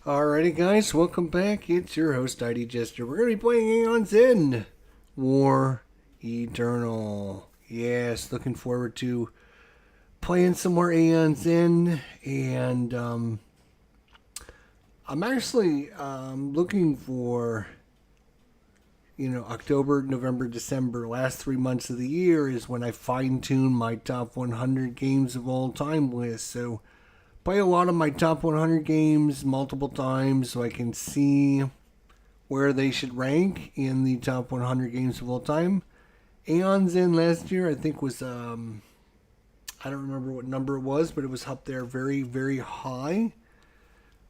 Alrighty guys, welcome back. It's your host ID Jester. We're going to be playing Aeon's End War Eternal. Yes, looking forward to playing some more Aeon's End. And I'm actually looking for, October, November, December, last 3 months of the year is when I fine tune my top 100 games of all time list. So play a lot of my top 100 games multiple times so I can see where they should rank in the top 100 games of all time. Aeon's End last year, I think, was, I don't remember what number it was, but it was up there very, very high.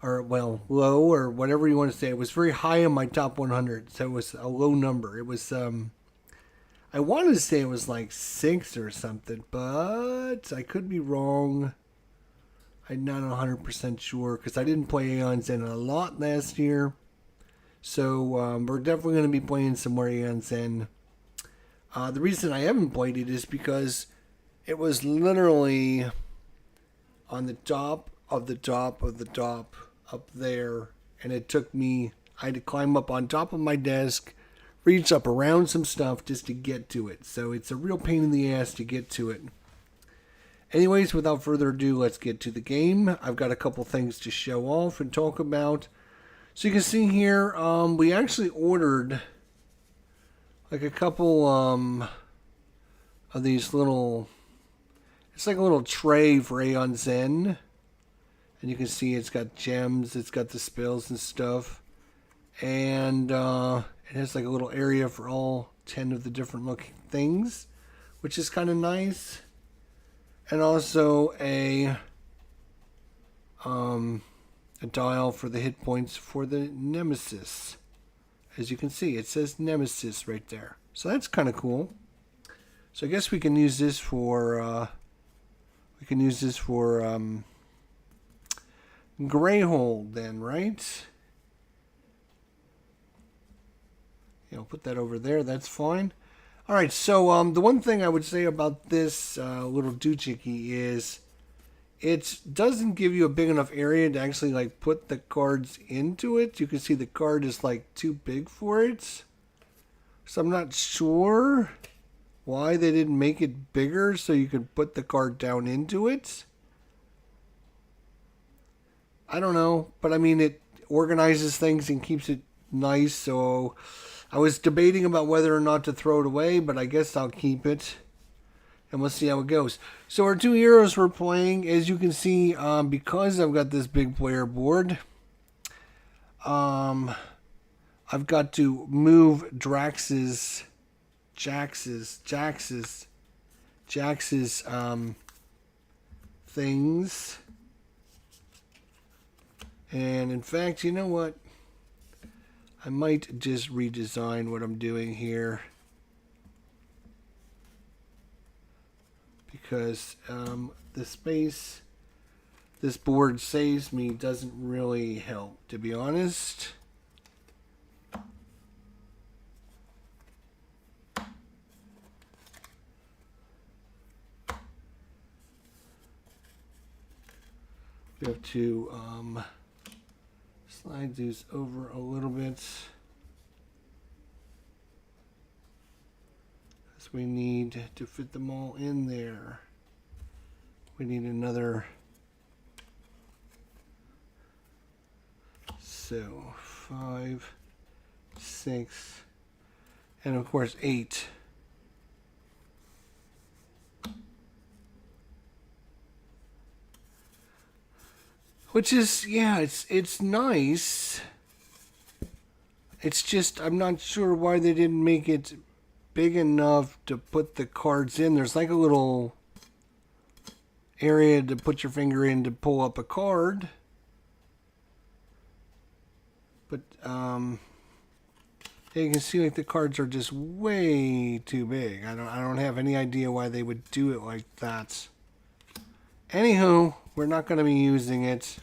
Or, well, low, or whatever you want to say. It was very high in my top 100, so it was a low number. It was, I wanted to say it was like 6 or something, but I could be wrong. I'm not 100% sure because I didn't play Aeon's End a lot last year. So we're definitely going to be playing some more Aeon's End. The reason I haven't played it is because it was literally on the top of the top of the top up there. And it took me, I had to climb up on top of my desk, reach up around some stuff just to get to it. So it's a real pain in the ass to get to it. Anyways, without further ado, let's get to the game. I've got a couple things to show off and talk about. So you can see here, we actually ordered like a couple of these little, it's like a little tray for Aeon's End. And you can see it's got gems, it's got the spells and stuff. And it has like a little area for all 10 of the different looking things, which is kind of nice. And also a dial for the hit points for the Nemesis. As you can see, it says Nemesis right there. So that's kind of cool. So I guess we can use this for Greyhold then, right? Put that over there. That's fine. All right, so the one thing I would say about this little doohickey is it doesn't give you a big enough area to actually like put the cards into it. You can see the card is like too big for it. So I'm not sure why they didn't make it bigger so you could put the card down into it. I don't know, but I mean it organizes things and keeps it nice, so I was debating about whether or not to throw it away, but I guess I'll keep it. And we'll see how it goes. So our two heroes we're playing, as you can see, because I've got this big player board, I've got to move Jax's things. And in fact, you know what? I might just redesign what I'm doing here. Because the space this board saves me doesn't really help, to be honest. We have to slide these over a little bit. Because we need to fit them all in there. We need another. So 5, 6, and of course 8. Which is, yeah, it's nice. It's just, I'm not sure why they didn't make it big enough to put the cards in. There's like a little area to put your finger in to pull up a card. But, you can see like the cards are just way too big. I don't have any idea why they would do it like that. Anywho, we're not going to be using it.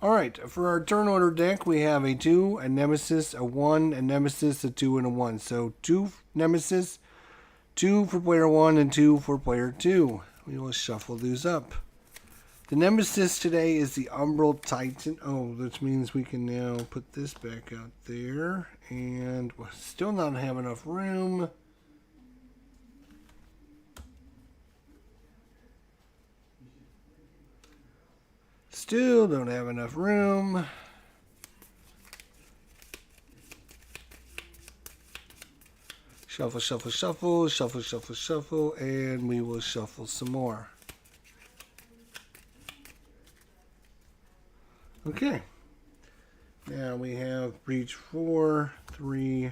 Alright, for our turn order deck, we have a 2, a Nemesis, a 1, a Nemesis, a 2, and a 1. So 2 Nemesis, 2 for player 1, and 2 for player 2. We will shuffle these up. The Nemesis today is the Umbra Titan. Oh, which means we can now put this back out there. And we'll still not have enough room. Still don't have enough room. Shuffle, shuffle, shuffle, shuffle, shuffle, shuffle, and we will shuffle some more. Okay. Now we have breach 4, 3,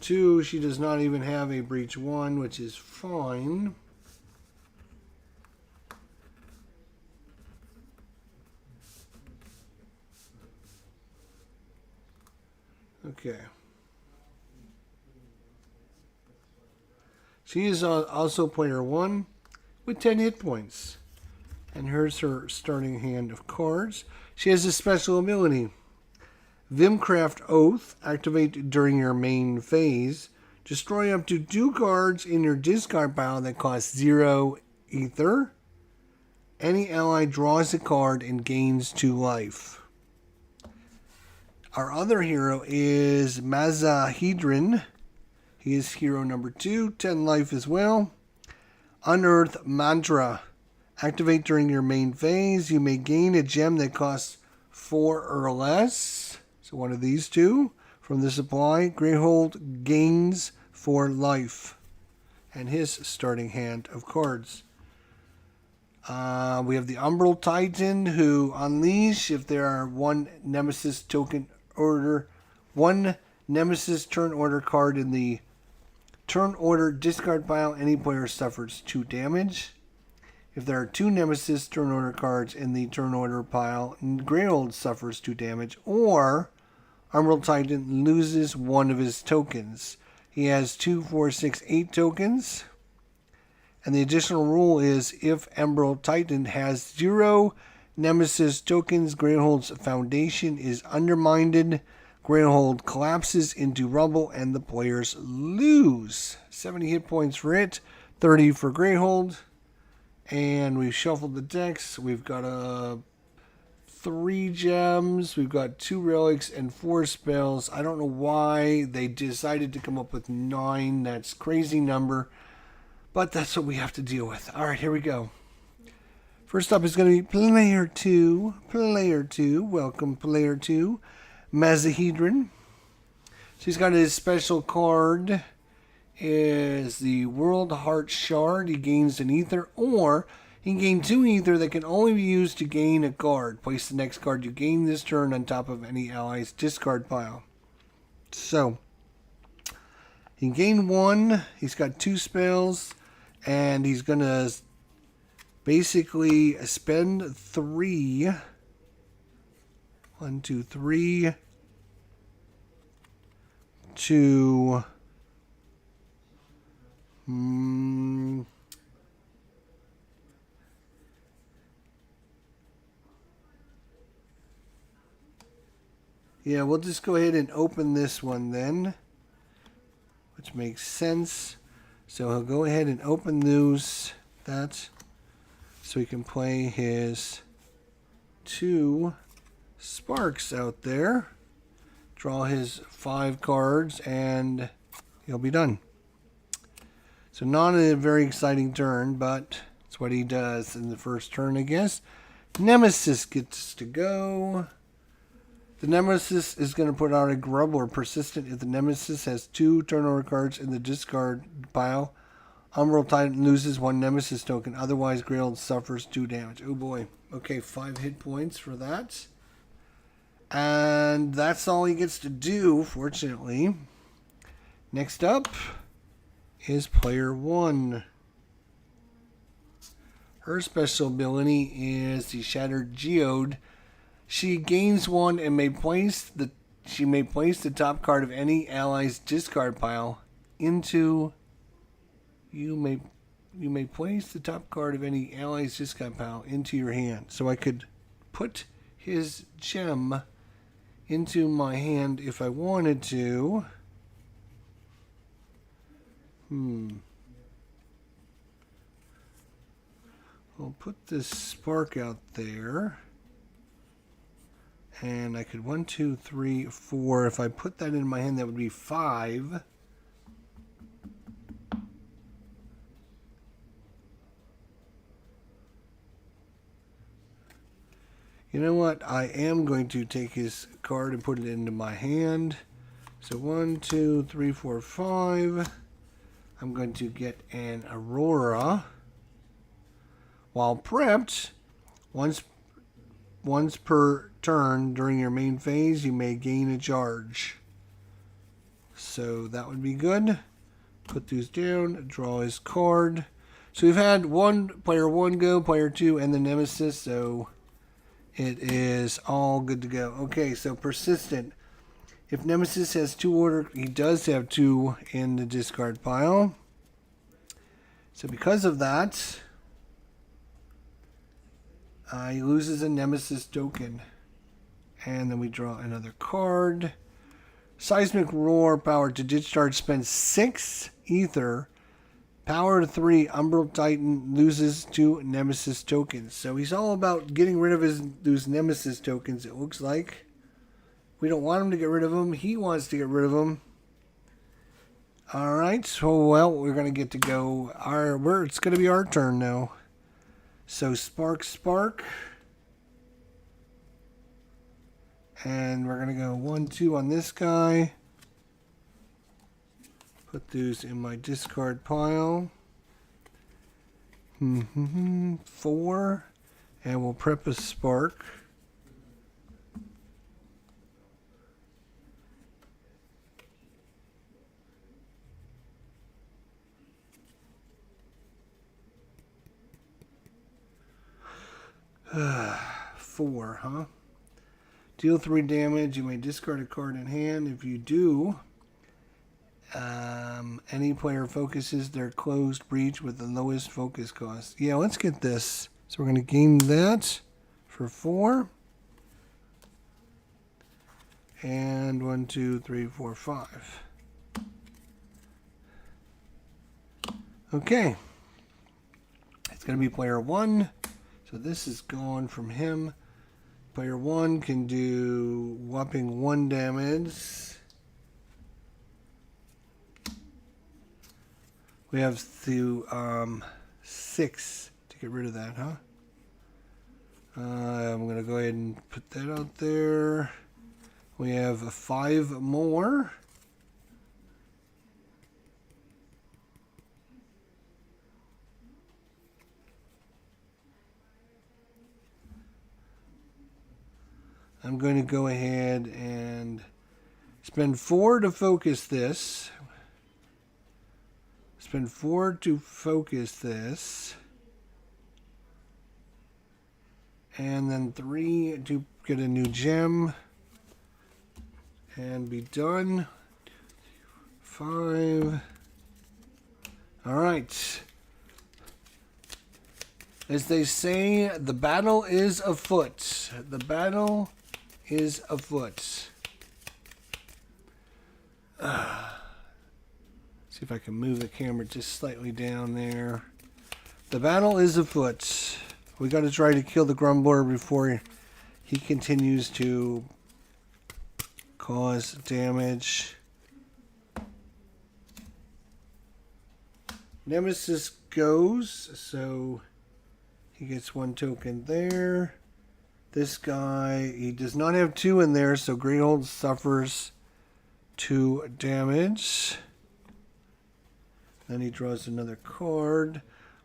2. She does not even have a breach 1, which is fine. Okay. She is also player 1 with 10 hit points. And here's her starting hand of cards. She has a special ability. Vimcraft Oath. Activate during your main phase. Destroy up to 2 cards in your discard pile that cost 0 ether. Any ally draws a card and gains 2 life. Our other hero is Mazahaedron. He is hero number 2, 10 life as well. Unearth Mantra. Activate during your main phase. You may gain a gem that costs 4 or less. So one of these two from the supply. Greyhold gains 4 life. And his starting hand of cards. We have the Umbra Titan who unleash if there are 1 Nemesis token order, 1 Nemesis turn order card in the turn order discard pile. Any player suffers 2 damage. If there are 2 Nemesis turn order cards in the turn order pile, Greyhold suffers 2 damage, or Umbra Titan loses 1 of his tokens. He has 2, 4, 6, 8 tokens. And the additional rule is if Umbra Titan has 0 Nemesis tokens, Greyhold's foundation is undermined. Greyhold collapses into rubble and the players lose. 70 hit points for it, 30 for Greyhold. And we've shuffled the decks. We've got 3 gems. We've got 2 relics and 4 spells. I don't know why they decided to come up with 9. That's a crazy number. But that's what we have to deal with. All right, here we go. First up is going to be player 2. Player 2. Welcome, player 2. Mazahaedron. She's got a special card. Is the World Heart Shard. He gains an ether, or he can gain 2 ether that can only be used to gain a card. Place the next card you gain this turn on top of any ally's discard pile. So, he can gain 1. He's got 2 spells, and he's going to basically spend 3. 1, 2, 3 to yeah, we'll just go ahead and open this one then, which makes sense. So he'll go ahead and open that so he can play his 2 sparks out there, draw his 5 cards, and he'll be done. So not a very exciting turn, but it's what he does in the first turn, I guess. Nemesis gets to go. The Nemesis is going to put out a grub or persistent if the Nemesis has 2 turn order cards in the discard pile. Umbra Titan loses 1 Nemesis token. Otherwise, Greyhold suffers 2 damage. Oh boy. Okay, 5 hit points for that. And that's all he gets to do, fortunately. Next up is player 1. Her special ability is the Shattered Geode. She gains 1 and may place the top card of any ally's discard pile into. You may place the top card of any ally's discard pile into your hand. So I could put his gem into my hand if I wanted to. I'll put this spark out there. And I could 1, 2, 3, 4. If I put that in my hand, that would be 5. You know what? I am going to take his card and put it into my hand. So 1, 2, 3, 4, 5. I'm going to get an Aurora. While prepped, once per turn during your main phase, you may gain a charge. So that would be good. Put these down, draw his card. So we've had player 1 go, player 2, and the Nemesis, so it is all good to go. Okay, so Persistent. If Nemesis has 2 order, he does have 2 in the discard pile. So because of that, he loses a Nemesis token. And then we draw another card. Seismic Roar, power to discharge, spend 6 ether. Power to 3, Umbra Titan loses 2 Nemesis tokens. So he's all about getting rid of those Nemesis tokens, it looks like. We don't want him to get rid of them. He wants to get rid of them. Alright, so well, we're going to get to go. It's going to be our turn now. So Spark. And we're going to go 1, 2 on this guy. Put those in my discard pile. 4. And we'll prep a Spark. Four, huh? Deal 3 damage. You may discard a card in hand. If you do, any player focuses their closed breach with the lowest focus cost. Yeah, let's get this. So we're going to gain that for 4. And 1, 2, 3, 4, 5. Okay. It's going to be player 1. So this is gone from him. Player 1 can do whopping 1 damage. We have to 6 to get rid of that, huh? I'm going to go ahead and put that out there. We have 5 more. I'm going to go ahead and spend 4 to focus this. Spend 4 to focus this. And then 3 to get a new gem. And be done. 5. Alright. As they say, the battle is afoot. The battle is afoot. See if I can move the camera just slightly down there. The battle is afoot. We got to try to kill the Grumbler before he continues to cause damage. Nemesis goes, so he gets 1 token there. This guy, he does not have 2 in there, so Greyhold suffers 2 damage. Then he draws another card.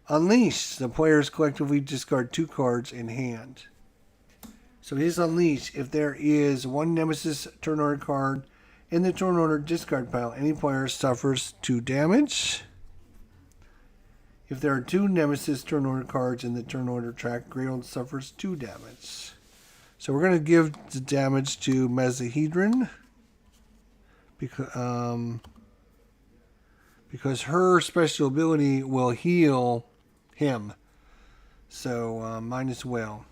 Unleash. The players collectively discard 2 cards in hand. So his Unleash, if there is 1 Nemesis turn order card in the turn order discard pile, any player suffers 2 damage. If there are 2 Nemesis turn order cards in the turn order track, Greyhold suffers 2 damage. So we're going to give the damage to Mazahaedron because her special ability will heal him. So might as well.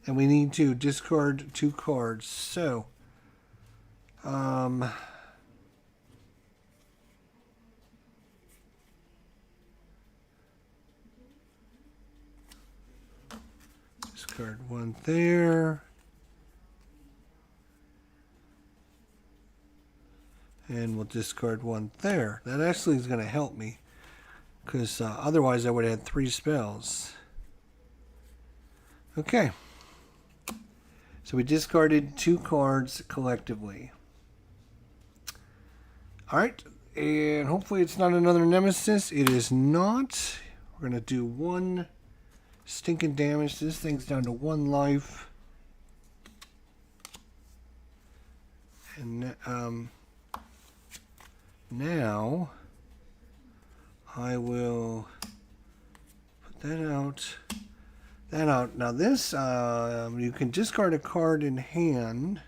And we need to discard 2 cards. So, discard 1 there. And we'll discard 1 there. That actually is going to help me. Because otherwise I would have had 3 spells. Okay. So we discarded 2 cards collectively. Alright. And hopefully it's not another Nemesis. It is not. We're going to do 1 stinking damage. This thing's down to 1 life. And now I will put that out. Now this, you can discard a card in hand.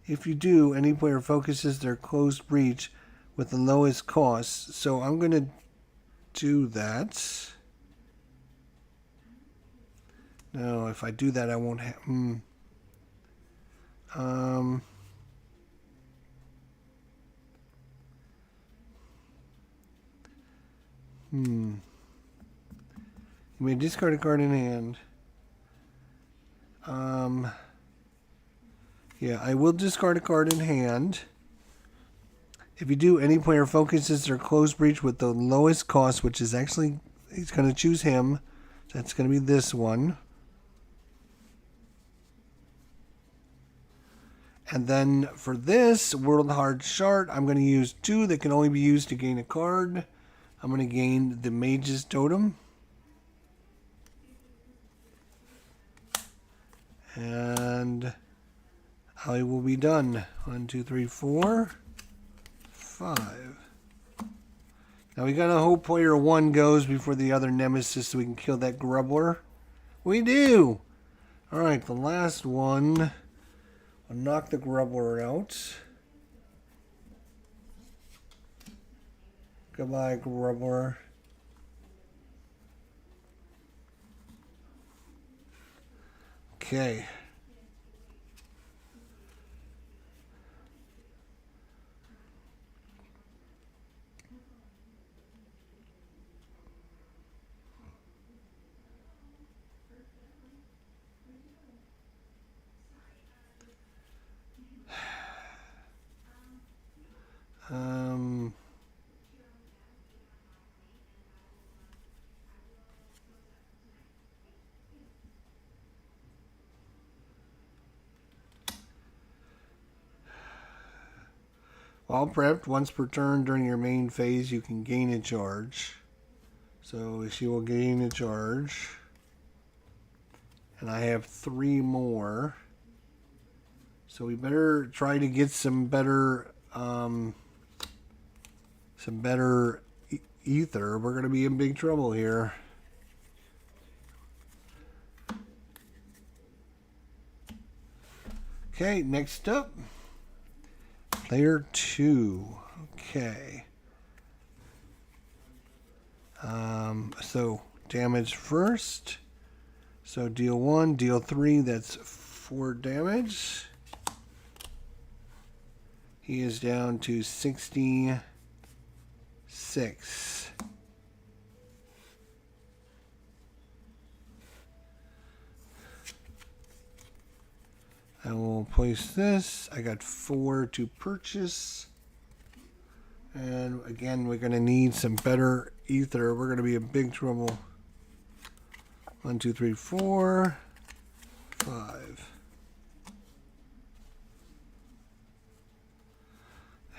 If you do, any player focuses their closed breach with the lowest cost. So I'm going to do that. No, if I do that, I won't have... You may discard a card in hand. Yeah, I will discard a card in hand. If you do, any player focuses their closed breach with the lowest cost, which is actually, he's going to choose him. That's going to be this one. And then for this World Hard Shard, I'm going to use 2 that can only be used to gain a card. I'm going to gain the Mage's Totem. And I will be done. 1, 2, 3, 4, 5. Now we gotta hope player 1 goes before the other Nemesis so we can kill that Grubbler. We do! Alright, the last one. I'll knock the Grubbler out. Goodbye, Grubbler. Okay. While prepped, once per turn during your main phase, you can gain a charge. So she will gain a charge. And I have 3 more. So we better try to get some better ether. We're going to be in big trouble here. Okay, next up. Player 2. Okay. So damage first. So deal 1, deal 3, that's 4 damage. He is down to 66. I will place this. I got 4 to purchase. And again, we're going to need some better ether. We're going to be in big trouble. 1, 2, 3, 4, 5.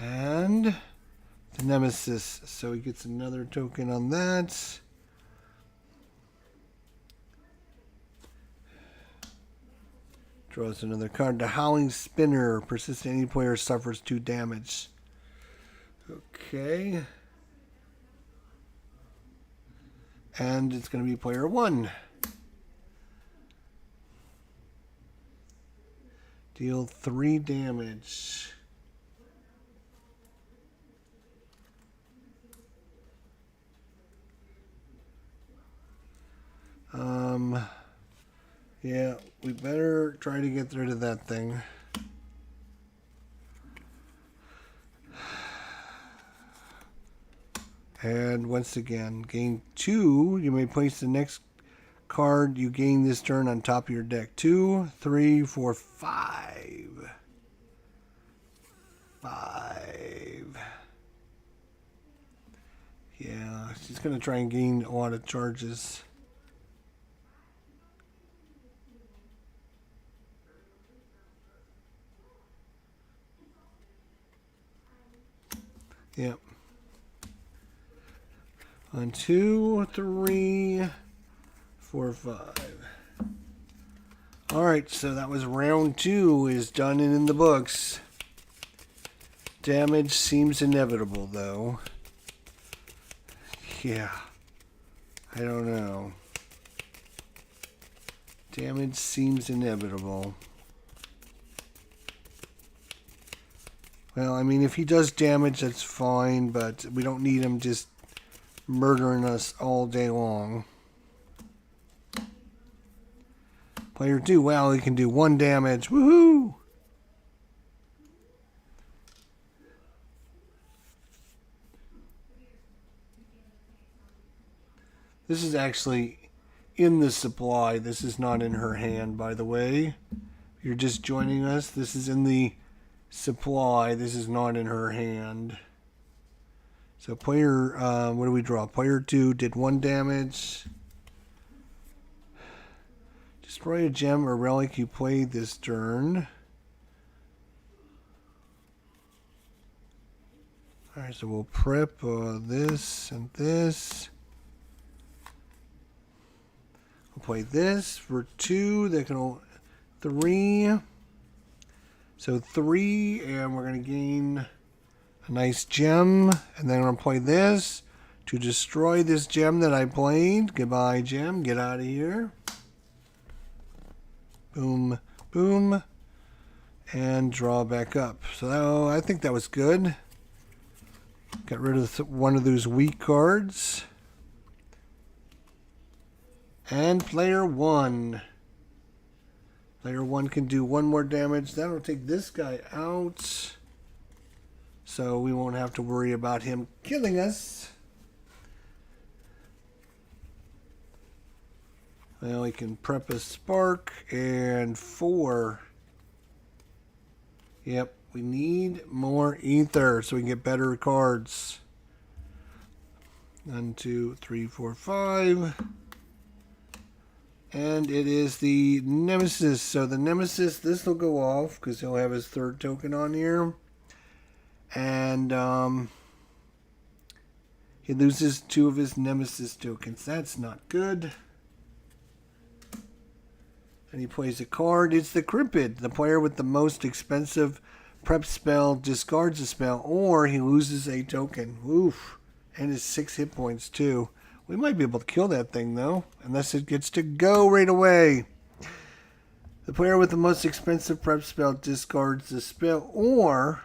And the Nemesis. So he gets another token on that. Draws another card. The Howling Spinner. Persistent. Any player suffers 2 damage. Okay. And it's going to be player 1. Deal 3 damage. Yeah, we better try to get rid of that thing. And once again, gain 2. You may place the next card you gain this turn on top of your deck. 2, 3, 4, 5. 5. Yeah, she's going to try and gain a lot of charges. Yep. 1, 2, 3, 4, 5. Alright, so that was round 2 is done and in the books. Damage seems inevitable, though. Yeah. I don't know. Damage seems inevitable. Well, I mean, if he does damage, that's fine, but we don't need him just murdering us all day long. Player 2, wow, he can do 1 damage. Woohoo! This is actually in the supply. This is not in her hand, by the way. If you're just joining us, this is in the supply. This is not in her hand. So player, what do we draw? Player 2 did 1 damage. Destroy a gem or relic you played this turn. Alright, so we'll prep this and this. We'll play this for 2. They can 3. So 3, and we're going to gain a nice gem. And then I'm going to play this to destroy this gem that I played. Goodbye, gem. Get out of here. Boom, boom. And draw back up. So I think that was good. Got rid of one of those weak cards. And player 1. Player 1 can do 1 more damage. That'll take this guy out. So we won't have to worry about him killing us. Well, we can prep a spark and 4. Yep, we need more ether so we can get better cards. 1, 2, 3, 4, 5. And it is the Nemesis. So the Nemesis, this will go off because he'll have his 3rd token on here. And he loses 2 of his Nemesis tokens. That's not good. And he plays a card. It's the Cryptid. The player with the most expensive prep spell discards a spell, or he loses a token. Oof. And his 6 hit points too. We might be able to kill that thing though, unless it gets to go right away. The player with the most expensive prep spell discards the spell, or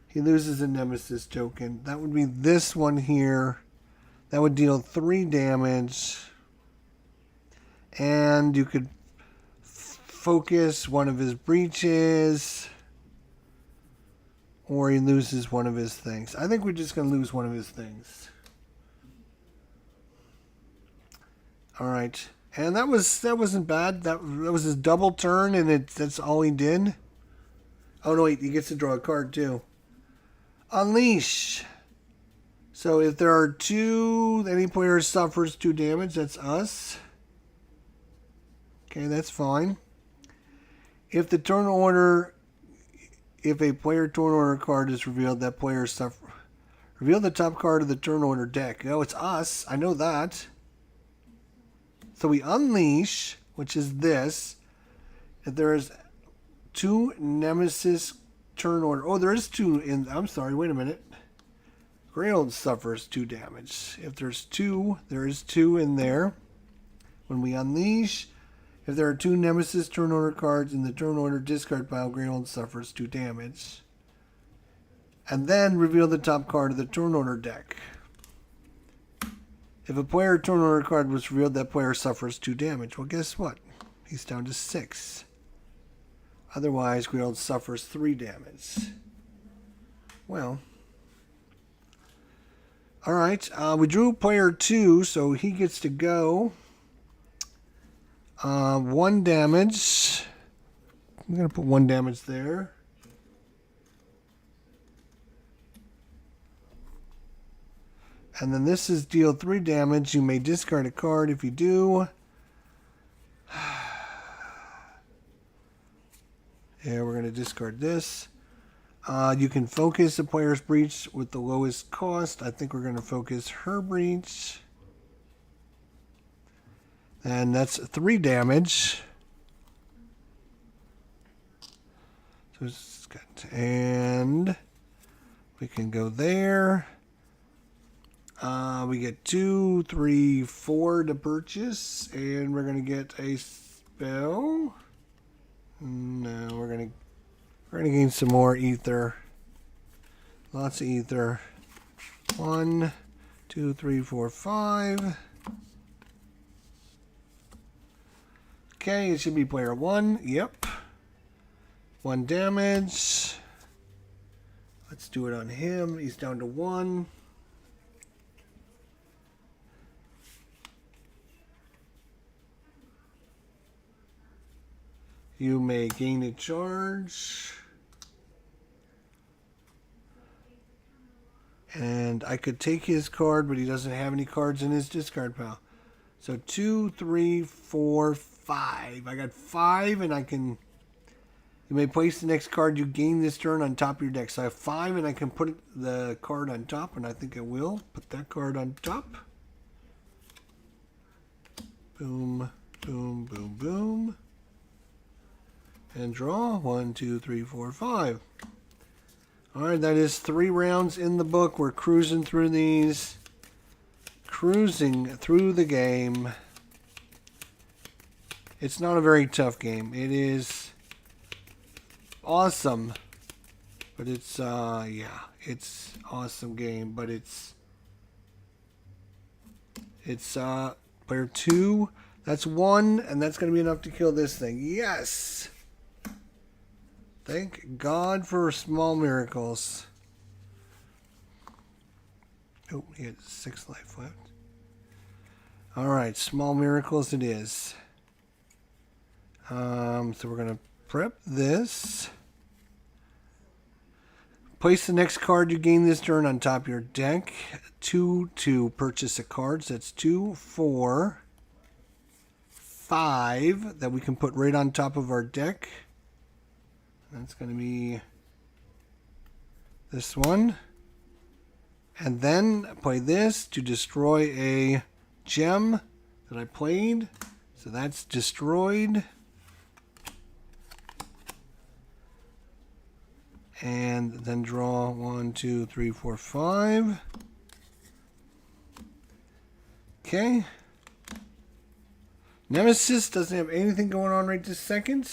he loses a Nemesis token. That would be this one here. That would deal 3 damage. And you could focus one of his breaches, or he loses one of his things. I think we're just going to lose one of his things. All right, and that wasn't bad. That was his double turn, and that's all he did. Oh no, wait, he gets to draw a card too. Unleash. So if there are 2, any player suffers 2 damage. That's us. Okay, that's fine. If a player turn order card is revealed, that player suffers. Reveal the top card of the turn order deck. Oh, it's us. I know that. So we unleash, which is this. If there is 2 Nemesis turn order. Oh, there is 2 in. I'm sorry. Wait a minute. Grailed suffers 2 damage. If there's 2, there is 2 in there. When we unleash, if there are 2 Nemesis turn order cards in the turn order discard pile, Grailed suffers 2 damage. And then reveal the top card of the turn order deck. If a player turn order card was revealed, that player suffers 2 damage. Well, guess what? He's down to 6. Otherwise, Grield suffers 3 damage. Well. Alright, we drew player 2, so he gets to go. 1 damage. I'm going to put 1 damage there. And then this is deal 3 damage. You may discard a card if you do. Yeah, we're going to discard this. You can focus a player's breach with the lowest cost. I think we're going to focus her breach. And that's 3 damage. So it's got, and we can go there. We get 2, 3, 4 to purchase, and we're gonna get a spell. No, we're gonna gain some more ether. Lots of ether. 1, 2, 3, 4, 5. Okay, it should be player 1. Yep. 1 damage. Let's do it on him. He's down to 1. You may gain a charge. And I could take his card, but he doesn't have any cards in his discard pile. So 2, 3, 4, 5. I got 5, and I can... You may place the next card you gain this turn on top of your deck. So I have 5, and I can put the card on top, and I think I will. Put that card on top. Boom, boom, boom, boom. And draw. 1, 2, 3, 4, 5. Alright, that is 3 rounds in the book. We're cruising through these. Cruising through the game. It's not a very tough game. It is awesome. But it's, yeah, it's awesome game. But it's player 2. That's 1, and that's going to be enough to kill this thing. Yes! Thank God for small miracles. Oh, he had 6 life left. Alright, small miracles it is. So we're going to prep this. Place the next card you gain this turn on top of your deck. 2 to purchase a card. So that's 2, 4, 5 that we can put right on top of our deck. That's going to be this one. And then play this to destroy a gem that I played. So that's destroyed. And then draw 1, 2, 3, 4, 5. Okay. Nemesis doesn't have anything going on right this second.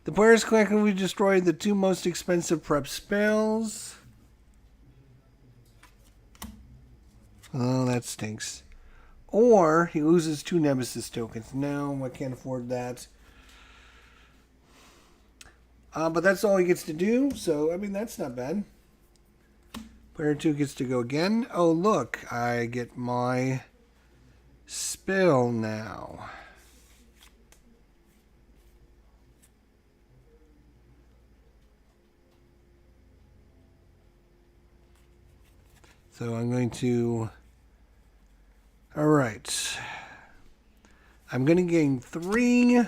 The players collectively destroyed the 2 most expensive prep spells. Oh, that stinks. Or he loses 2 Nemesis tokens. No, I can't afford that. But that's all he gets to do. So, I mean, that's not bad. Player 2 gets to go again. Oh, look. I get my spell now. So I'm going to... Alright. I'm going to gain 3,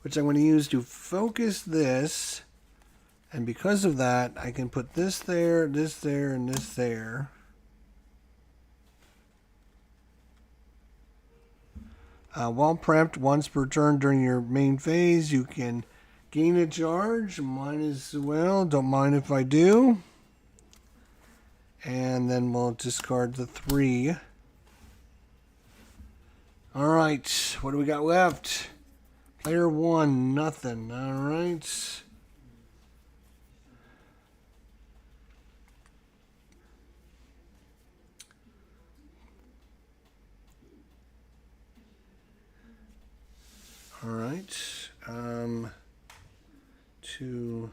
which I'm going to use to focus this. And because of that, I can put this there, and this there. While prepped, once per turn during your main phase, you can gain a charge. Mine as well. Don't mind if I do. And then we'll discard the 3. Alright, what do we got left? Player 1, nothing. Alright. All right. Two.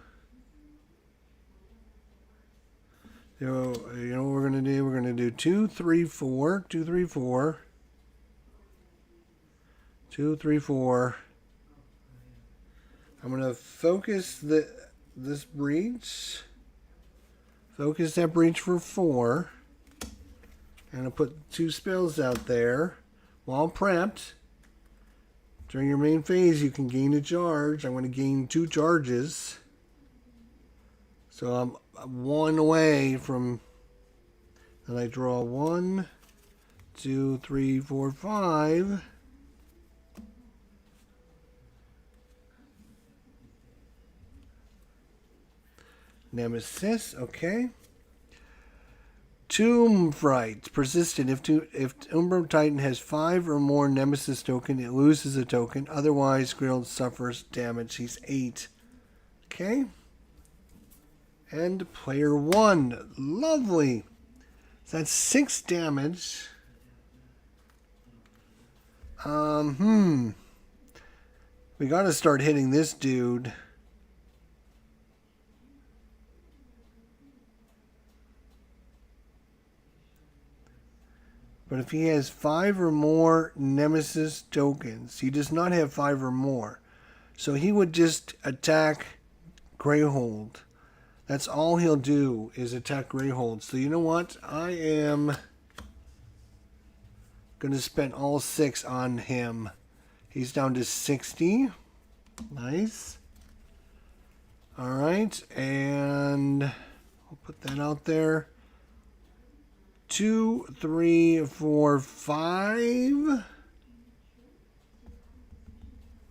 You know what we're gonna do? We're gonna do 2, 3, 4. 2, 3, 4. 2, 3, 4. I'm gonna focus this breach. Focus that breach for 4. And I'll put 2 spells out there. While prepped. During your main phase, you can gain a charge. I'm going to gain 2 charges. So I'm 1 away from... And I draw 1, 2, 3, 4, 5. Nemesis, okay. Tomb Fright, persistent. If Umbra Titan has 5 or more Nemesis token, it loses a token. Otherwise, Grilled suffers damage. He's 8. Okay. And player 1. Lovely. So that's 6 damage. We gotta start hitting this dude. But if he has 5 or more Nemesis tokens, he does not have 5 or more. So he would just attack Greyhold. That's all he'll do is attack Greyhold. So you know what? I am going to spend all 6 on him. He's down to 60. Nice. Alright, and I'll put that out there. 2, 3, 4, 5.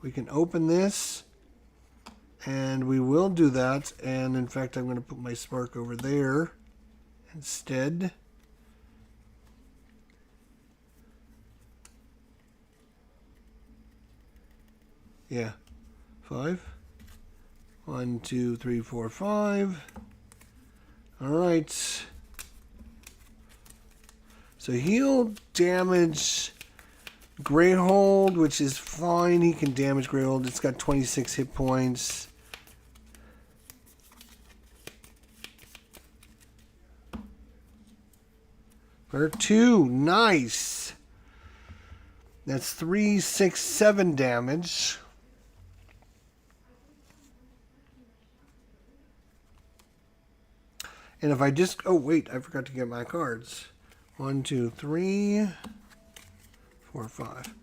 We can open this, and we will do that. And in fact, I'm going to put my spark over there instead. Yeah, 5. 1, 2, 3, 4, 5. All right. So he'll damage Greyhold, which is fine. He can damage Greyhold. It's got 26 hit points. For 2. Nice. That's 3, 6, 7 damage. And if I just... Oh, wait. I forgot to get my cards. 1, 2, 3, 4, 5.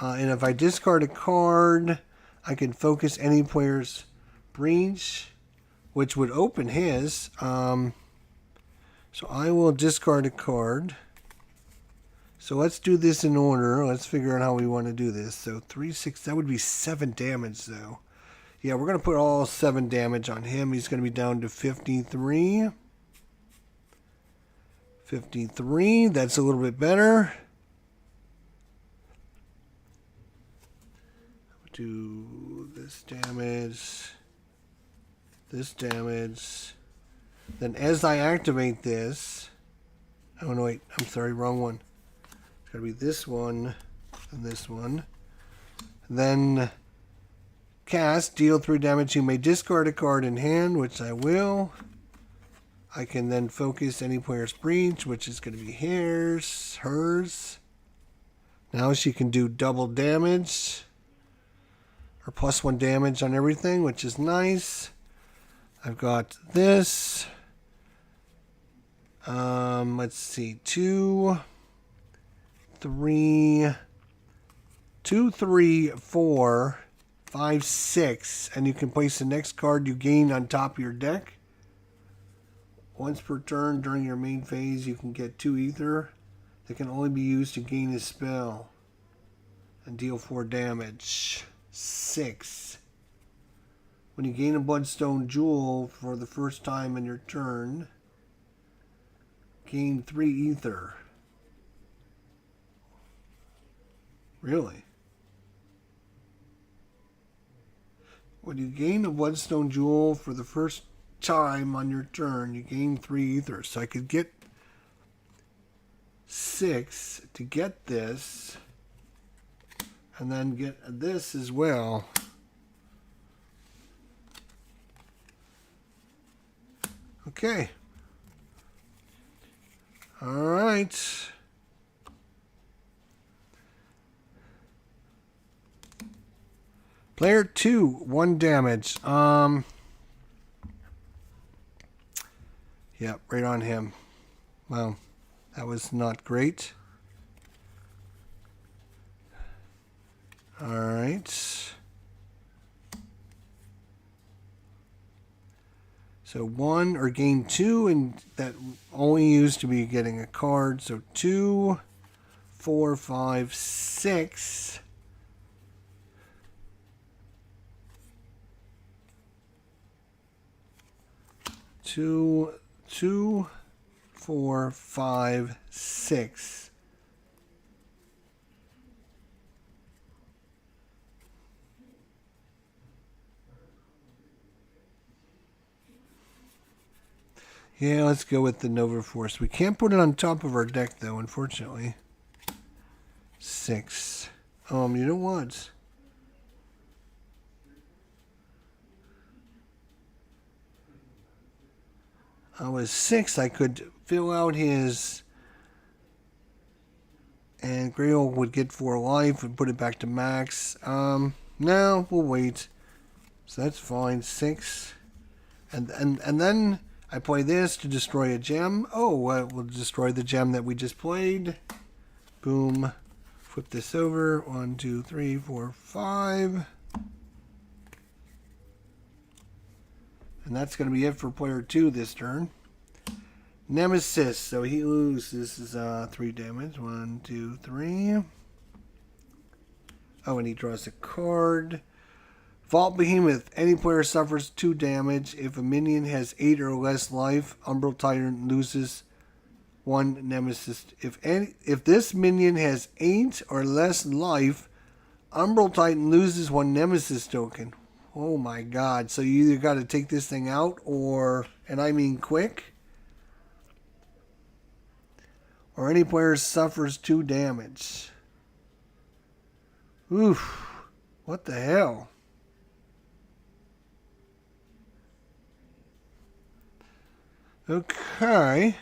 And if I discard a card, I can focus any player's breach, which would open his. So I will discard a card. So let's do this in order. Let's figure out how we want to do this. So 3, 6, that would be 7 damage though. Yeah, we're going to put all 7 damage on him. He's going to be down to 53. 53, that's a little bit better. Do this damage. This damage. Then as I activate this... Oh no, wait, I'm sorry, wrong one. It's got to be this one and this one. Then cast, deal 3 damage. You may discard a card in hand, which I will. I can then focus any player's breach, which is going to be hers. Now she can do double damage. Or +1 damage on everything, which is nice. I've got this. Let's see. 2, 3, 4, 5, 6. And you can place the next card you gain on top of your deck. Once per turn during your main phase, you can get 2 ether that can only be used to gain a spell and deal 4 damage. 6. When you gain a Bloodstone Jewel for the first time in your turn, gain 3 ether. Really? When you gain a Bloodstone Jewel for the first time on your turn, you gain 3 ether. So I could get 6 to get this. And then get this as well. Okay. All right. Player 2, 1 damage. Yep, right on him. Well, that was not great. All right. So 1 or gain 2, and that only used to be getting a card. So 2, 4, 5, 6. Two, 4, 5, 6. Yeah, let's go with the Nova Force. We can't put it on top of our deck, though, unfortunately. 6. You know what? I was 6. I could fill out his... And Grail would get 4 life and put it back to max. No, we'll wait. So that's fine. 6. And then... I play this to destroy a gem. Oh, we'll destroy the gem that we just played. Boom. Flip this over. 1, 2, 3, 4, 5. And that's going to be it for player 2 this turn. Nemesis. So he loses. This is 3 damage. 1, 2, 3. Oh, and he draws a card. Vault Behemoth. Any player suffers 2 damage. If a minion has 8 or less life, Umbra Titan loses 1 Nemesis. If this minion has 8 or less life, Umbra Titan loses 1 Nemesis token. Oh my god. So you either got to take this thing out or, and I mean quick, or any player suffers 2 damage. Oof. What the hell? Okay.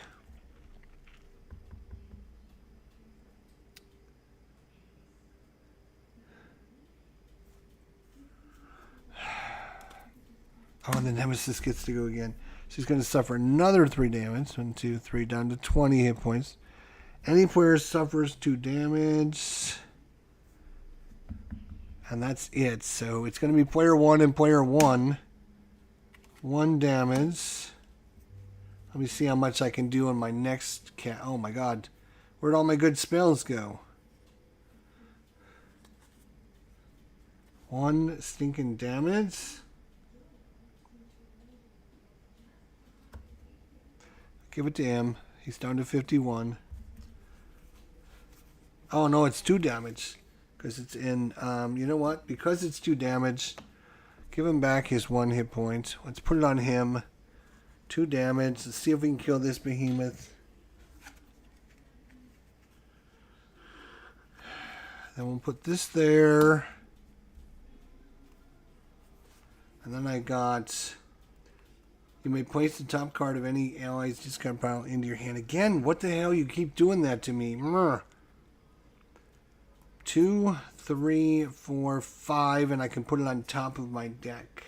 Oh, and the Nemesis gets to go again. She's going to suffer another 3 damage. 1, 2, 3, down to 20 hit points. Any player suffers 2 damage. And that's it. So it's going to be player 1 and player 1. 1 damage. Let me see how much I can do on my next cat. Oh my god. Where'd all my good spells go? 1 stinking damage. Give it to him. He's down to 51. Oh no, it's 2 damage. Because it's in, you know what? Because it's 2 damage, give him back his 1 hit point. Let's put it on him. 2 damage. Let's see if we can kill this behemoth. Then we'll put this there. And then I got... You may place the top card of any ally's discard pile into your hand. Again, what the hell? You keep doing that to me. 2, 3, 4, 5, and I can put it on top of my deck.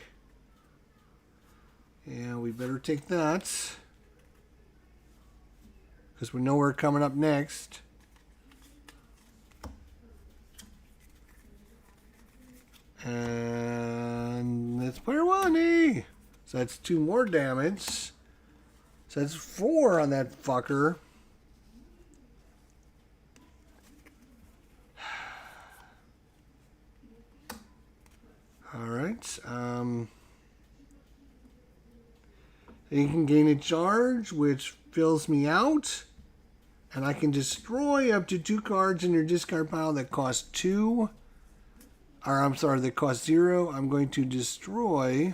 Yeah, we better take that. Because we know we're coming up next. And that's player 1, eh? So that's 2 more damage. So that's 4 on that fucker. Alright. You can gain a charge, which fills me out. And I can destroy up to 2 cards in your discard pile that cost 2. Or, I'm sorry, that cost 0. I'm going to destroy...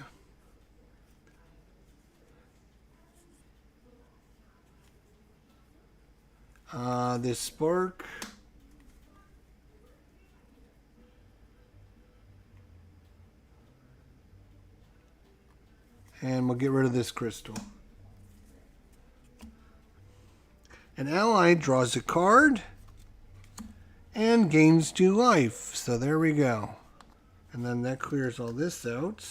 this spark. And we'll get rid of this crystal. An ally draws a card and gains 2 life. So there we go. And then that clears all this out.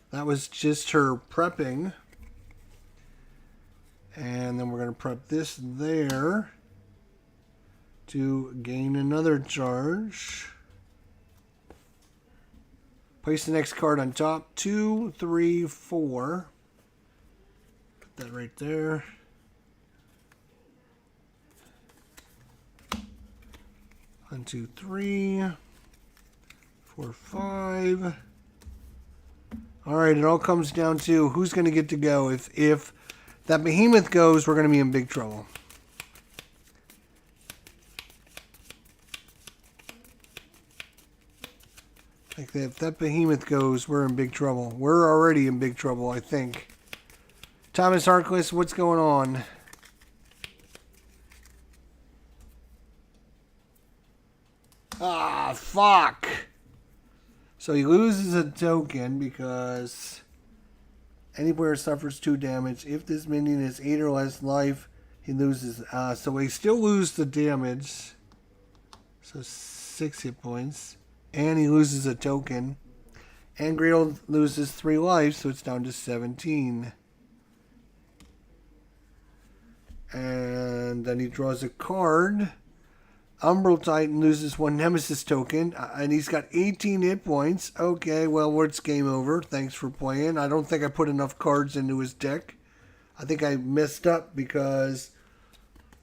That was just her prepping. And then we're going to prep this there to gain another charge. Place the next card on top. 2, 3, 4. Put that right there. One, 2, 3, 4, 5. All right, it all comes down to who's going to get to go. If that behemoth goes, we're going to be in big trouble. Like if that behemoth goes, we're in big trouble. We're already in big trouble, I think. Thomas Harkless, what's going on? Ah, fuck. So he loses a token because anywhere suffers 2 damage. If this minion has 8 or less life, he loses. So we still lose the damage. So 6 hit points. And he loses a token. And Gretel loses 3 life, so it's down to 17. And then he draws a card. Umbral Titan loses 1 Nemesis token, and he's got 18 hit points. Okay, well, it's game over. Thanks for playing. I don't think I put enough cards into his deck. I think I messed up because,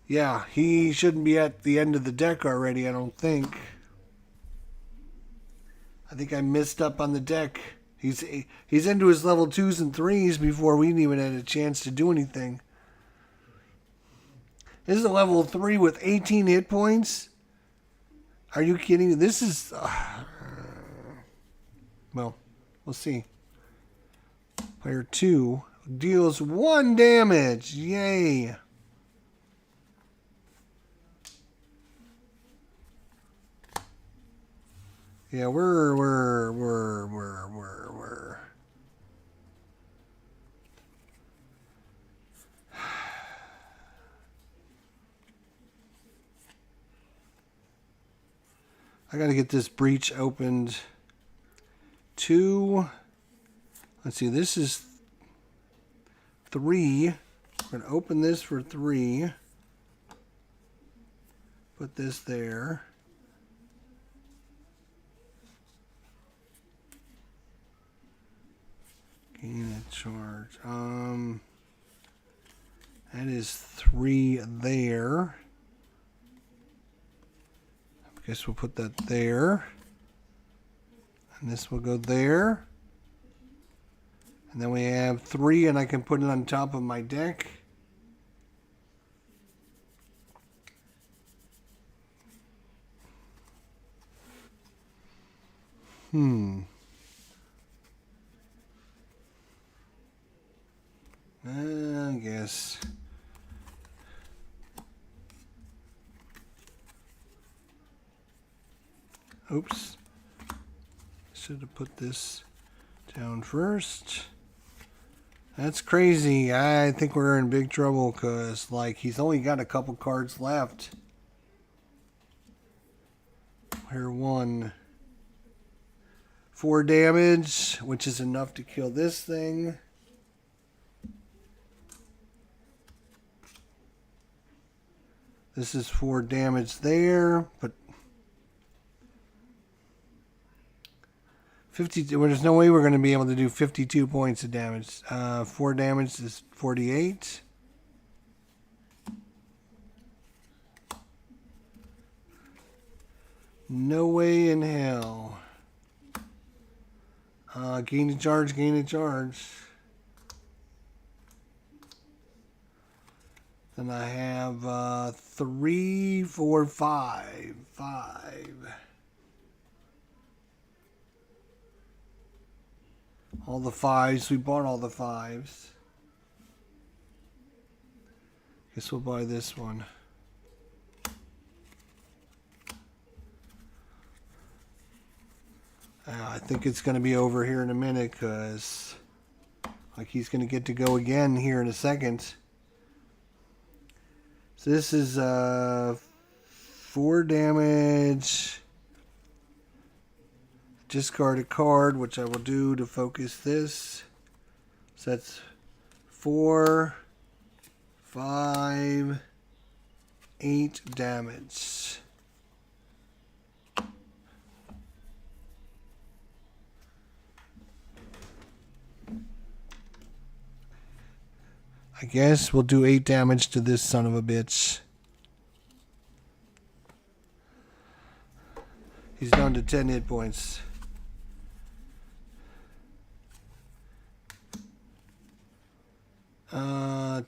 yeah, he shouldn't be at the end of the deck already, I don't think. I think I messed up on the deck. He's into his level 2s and 3s before we even had a chance to do anything. This is a level 3 with 18 hit points? Are you kidding me? This is... well, we'll see. Player 2 deals 1 damage. Yay. Yeah, we're... I got to get this breach opened. 2. Let's see, this is 3. We're going to open this for 3. Put this there. Gain a charge. That is 3 there. I guess we'll put that there. And this will go there. And then we have 3, and I can put it on top of my deck. I guess. Oops. Should have put this down first. That's crazy. I think we're in big trouble because, like, he's only got a couple cards left. Player 1. 4 damage, which is enough to kill this thing. This is 4 damage there, but 52. Well, there's no way we're going to be able to do 52 points of damage. 4 damage is 48. No way in hell. Gain a charge, gain a charge. Then I have 3, 4, 5. 5. All the 5s. We bought all the 5s. Guess we'll buy this one. I think it's going to be over here in a minute because like he's going to get to go again here in a second. So this is 4 damage. Discard a card, which I will do to focus this. So that's 4, 5, 8 damage. I guess we'll do 8 damage to this son of a bitch. He's down to 10 hit points.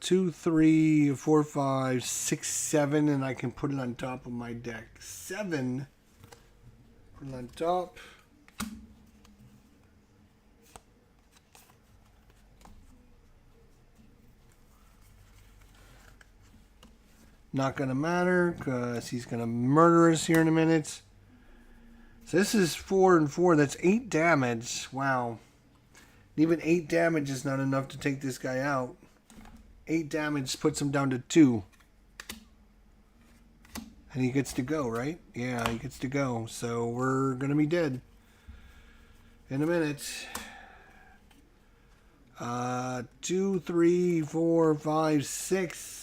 Two, 3, 4, 5, 6, 7, and I can put it on top of my deck. 7. Put it on top. Not gonna matter because he's gonna murder us here in a minute. So this is 4 and 4. That's 8 damage. Wow. Even 8 damage is not enough to take this guy out. 8 damage puts him down to 2. And he gets to go, right? Yeah, he gets to go. So we're going to be dead in a minute. 2, 3, 4, 5, 6.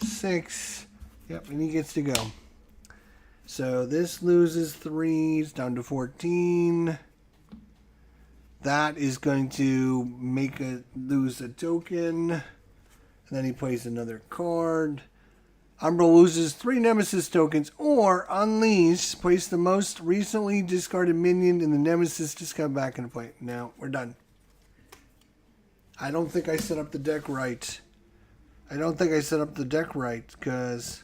Six. Yep, and he gets to go. So this loses 3, it's down to 14. That is going to make it lose a token. And then he plays another card. Umbra loses 3 Nemesis tokens, or Unleash, place the most recently discarded minion in the Nemesis discard back into play. Now, we're done. I don't think I set up the deck right. Because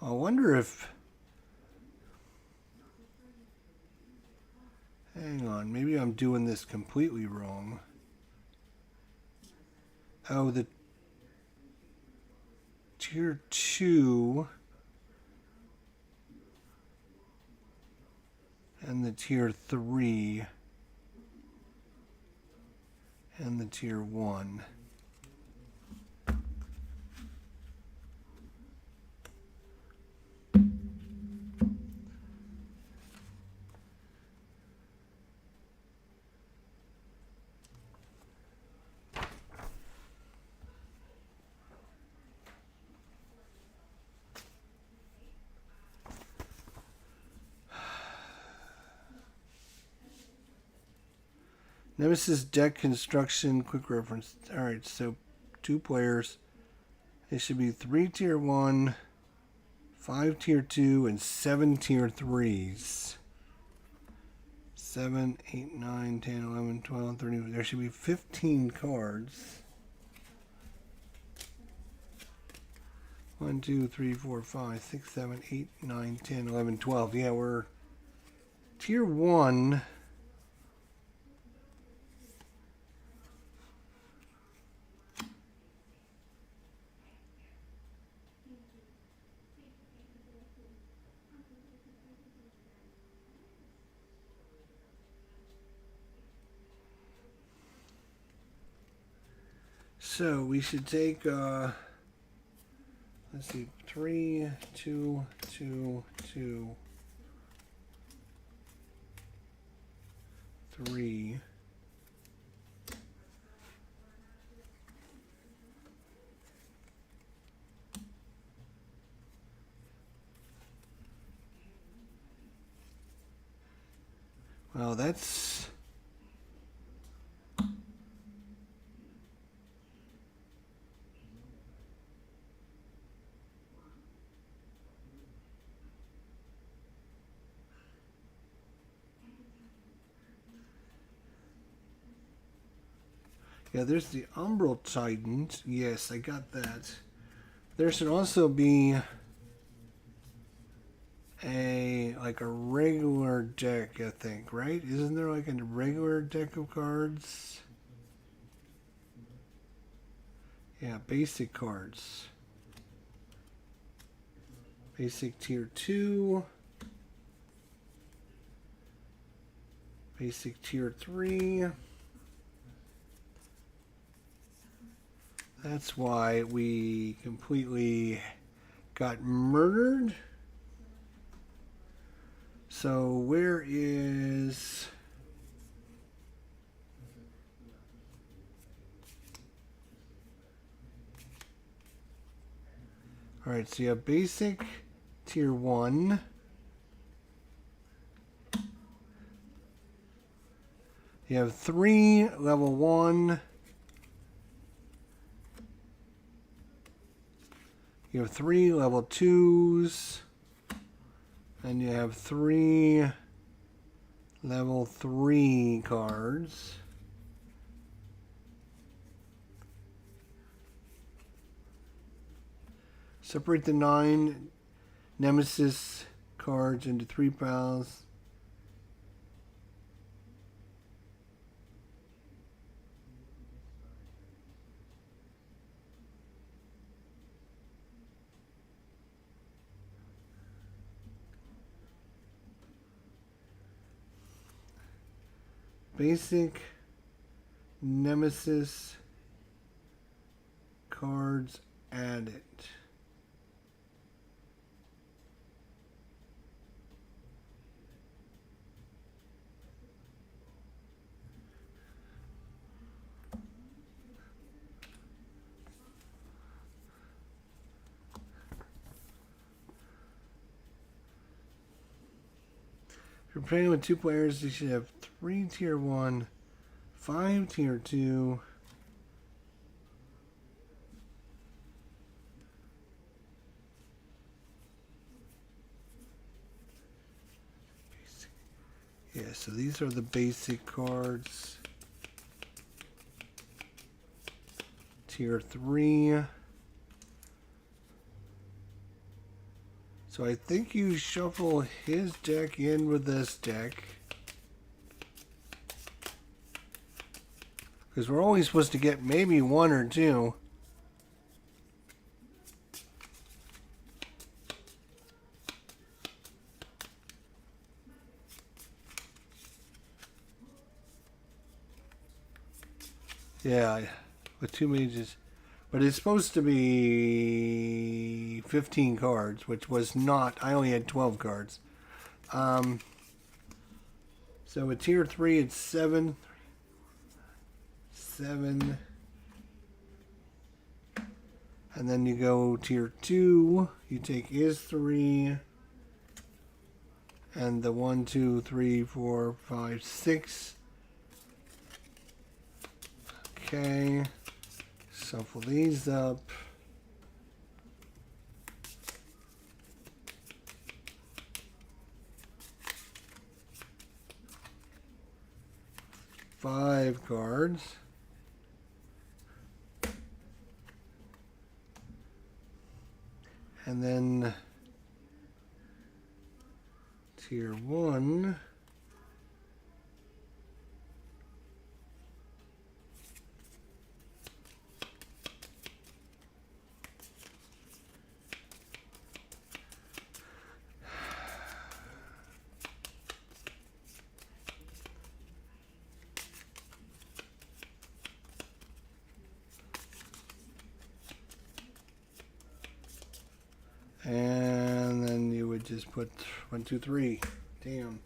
I wonder if... Hang on, maybe I'm doing this completely wrong. Oh, the tier 2 and the tier 3 and the tier 1. Nemesis deck construction, quick reference. Alright, so 2 players. It should be 3 tier 1, 5 tier 2, and 7 tier 3s. 7, 8, 9, 10, 11, 12, 13. There should be 15 cards. 1, 2, 3, 4, 5, 6, 7, 8, 9, 10, 11, 12. Yeah, we're tier 1. So we should take, let's see, 3, 2, 2, 2, 3. Well, that's... Yeah, there's the Umbra Titans. Yes, I got that. There should also be like a regular deck, I think, right? Isn't there like a regular deck of cards? Yeah, basic cards. Basic tier 2. Basic tier 3. That's why we completely got murdered. So where is... Alright, so you have basic tier 1. You have 3 level 1. You have 3 level 2s. And you have 3 level 3 cards. Separate the 9 Nemesis cards into 3 piles. Basic Nemesis cards added. If you're playing with 2 players, you should have 3 tier 1, 5 tier 2, yeah, so these are the basic cards. Tier 3. So I think you shuffle his deck in with this deck. Because we're only supposed to get maybe 1 or 2. Yeah, with 2 mages. But it's supposed to be 15 cards, which was not. I only had 12 cards. So with tier 3, it's 7. 7. And then you go tier 2. You take his 3. And the 1, 2, 3, 4, 5, 6. Okay. Shuffle these up. Five cards. And then tier 1. And then you would just put 1, 2, 3. Damn.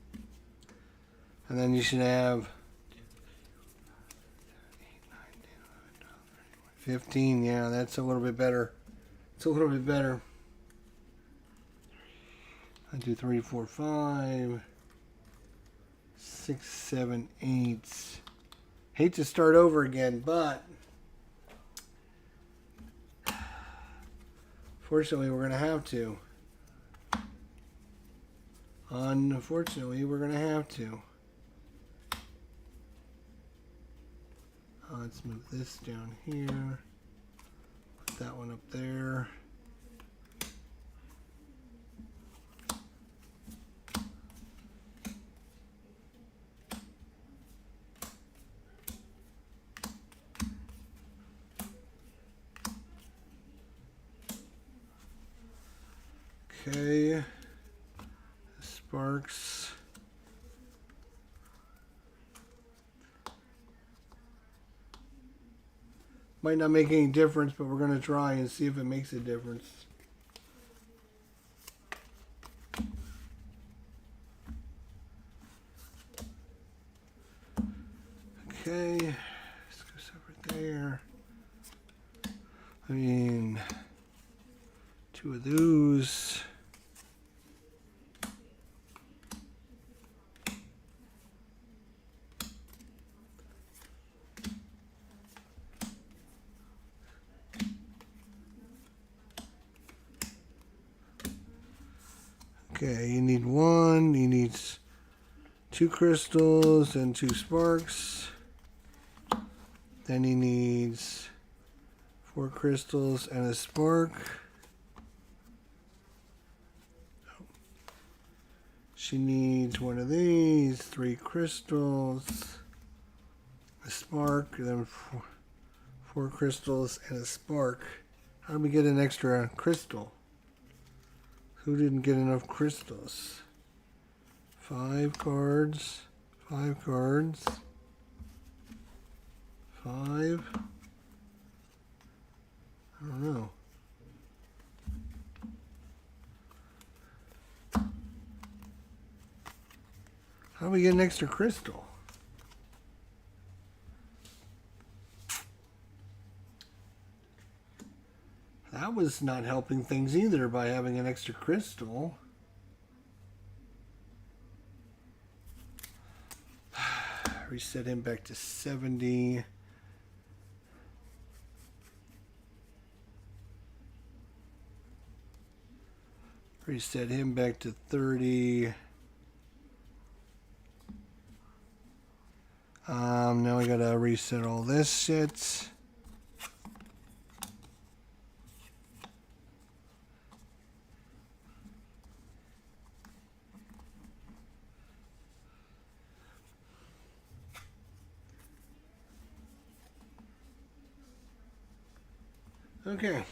And then you should have 15, yeah, that's a little bit better. It's a little bit better. 1, 2, 3, 4, 5, 6, 7, 8. Hate to start over again, but fortunately we're going to have to. Unfortunately, we're going to have to. Let's move this down here. Put that one up there. Okay. Sparks. Might not make any difference, but we're going to try and see if it makes a difference. Okay, let's go over there. I mean, 2 of those. Okay, you need 1, he needs 2 crystals and 2 sparks. Then he needs 4 crystals and a spark. She needs 1 of these, 3 crystals, a spark, and then 4 crystals and a spark. How do we get an extra crystal? Who didn't get enough crystals? 5 cards. 5 cards. 5. I don't know. How do we get an extra crystal? That was not helping things either by having an extra crystal. Reset him back to 70. Reset him back to 30. Now we gotta reset all this shit. Okay.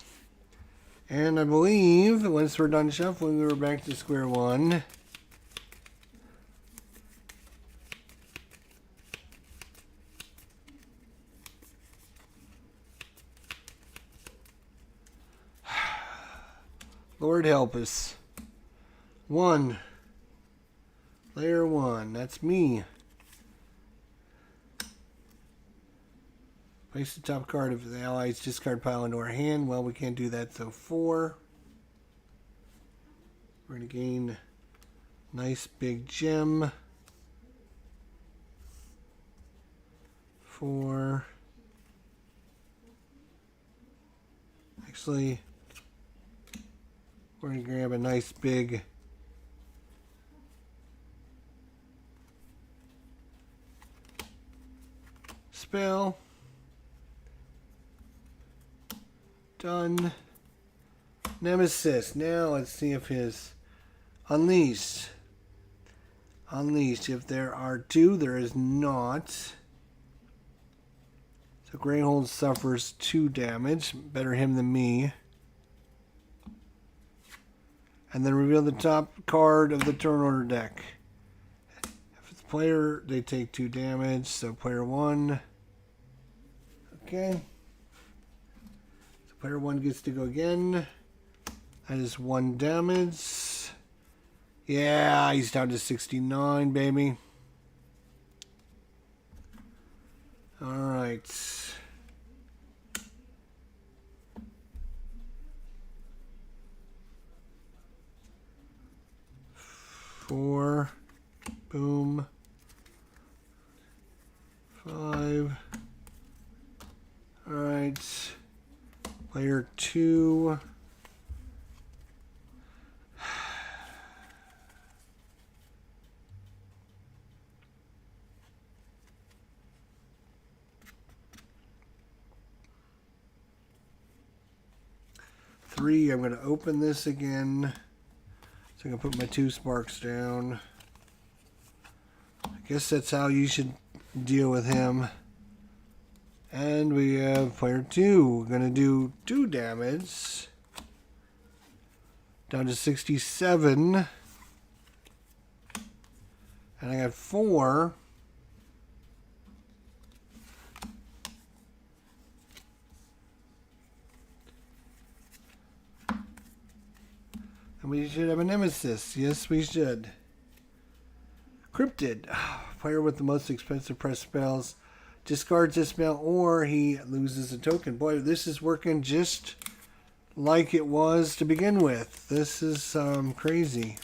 And I believe once we're done shuffling, we were back to square one. Lord help us. 1. Layer 1. That's me. Place the top card of the allies discard pile into our hand. Well, we can't do that, so 4. We're going to gain nice big gem. 4. Actually, we're going to grab a nice big spell. Done. Nemesis. Now let's see if his Unleash. Unleash. If there are 2, there is not. So Greyhold suffers 2 damage. Better him than me. And then reveal the top card of the turn order deck. If it's player, they take 2 damage. So player 1. Okay. Player 1 gets to go again. That is 1 damage. Yeah, he's down to 69, baby. Alright. Boom. 5. Alright. Player 2. Three, I'm going to open this again. So I can put my 2 sparks down. I guess that's how you should deal with him. And we have player 2. We're going to do 2 damage. Down to 67. And I got 4. And we should have a nemesis. Yes, we should. Cryptid. Player with the most expensive press spells discards this spell or he loses a token. Boy, this is working just like it was to begin with. This is crazy.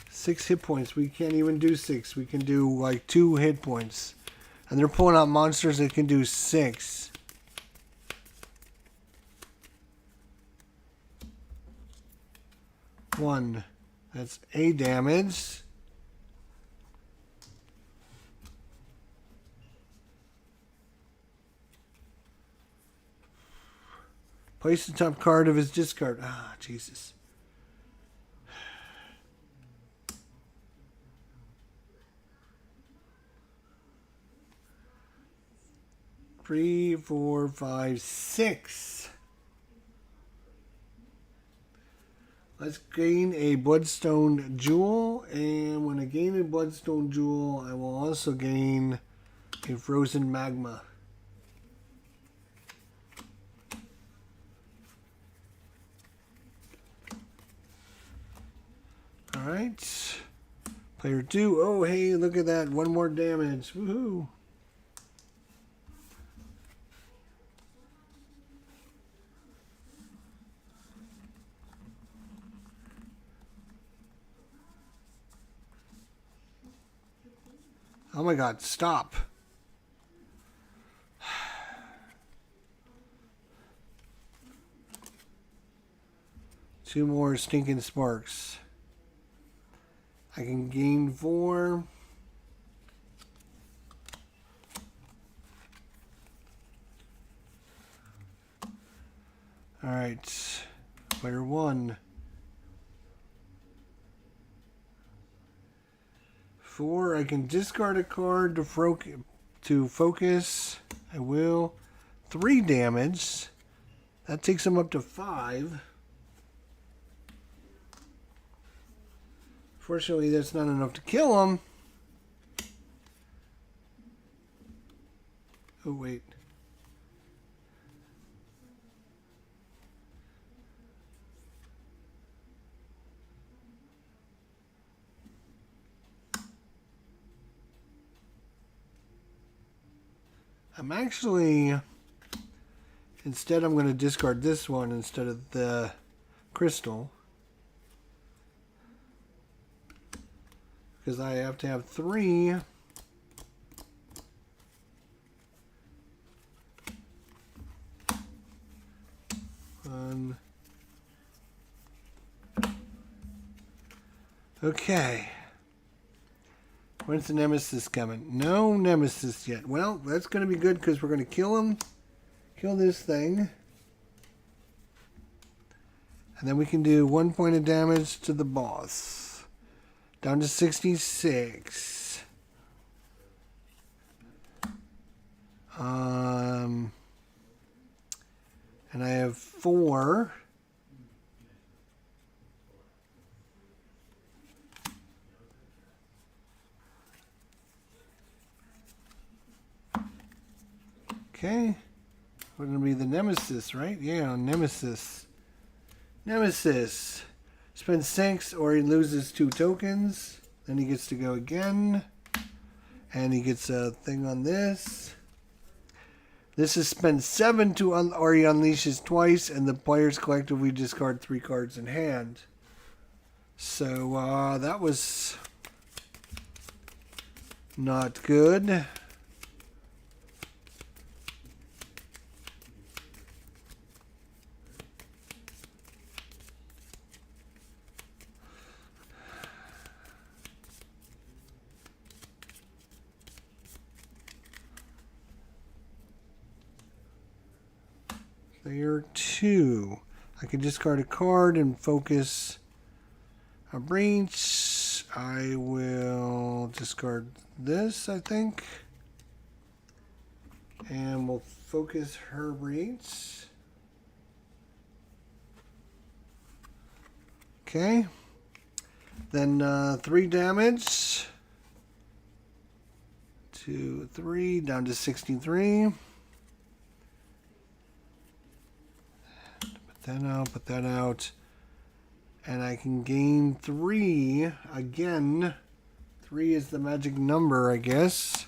Six hit points. We can't even do 6. We can do like 2 hit points. And they're pulling out monsters that can do 6. One. That's A damage. Place the top card of his discard. Ah, Jesus. Three, 4, 5, 6. Let's gain a Bloodstone Jewel, and when I gain a Bloodstone Jewel, I will also gain a Frozen Magma. Alright. Player 2. Oh, hey, look at that. 1 more damage. Woohoo. Oh my God, stop. Two more stinking sparks. I can gain 4. Alright. Player 1. 4. I can discard a card to focus. I will. 3 damage. That takes him up to 5. Fortunately, that's not enough to kill him. Oh, wait. I'm actually, instead I'm going to discard this one instead of the crystal. Because I have to have 3. Okay. When's the nemesis coming? No nemesis yet. Well, that's going to be good because we're going to kill him. Kill this thing. And then we can do 1 point of damage to the boss. Down to 66. And I have 4. Okay. We're going to be the nemesis, right? Yeah, nemesis. Nemesis. Spends 6 or he loses 2 tokens. Then he gets to go again. And he gets a thing on this. This is spend 7 to or he unleashes twice, and the players collectively discard 3 cards in hand. So that was not good. Player 2. I can discard a card and focus a breach. I will discard this, I think. And we'll focus her breach. Okay. Then 3 damage. 2, 3, down to 63. Put that out. And I can gain 3 again. 3 is the magic number, I guess.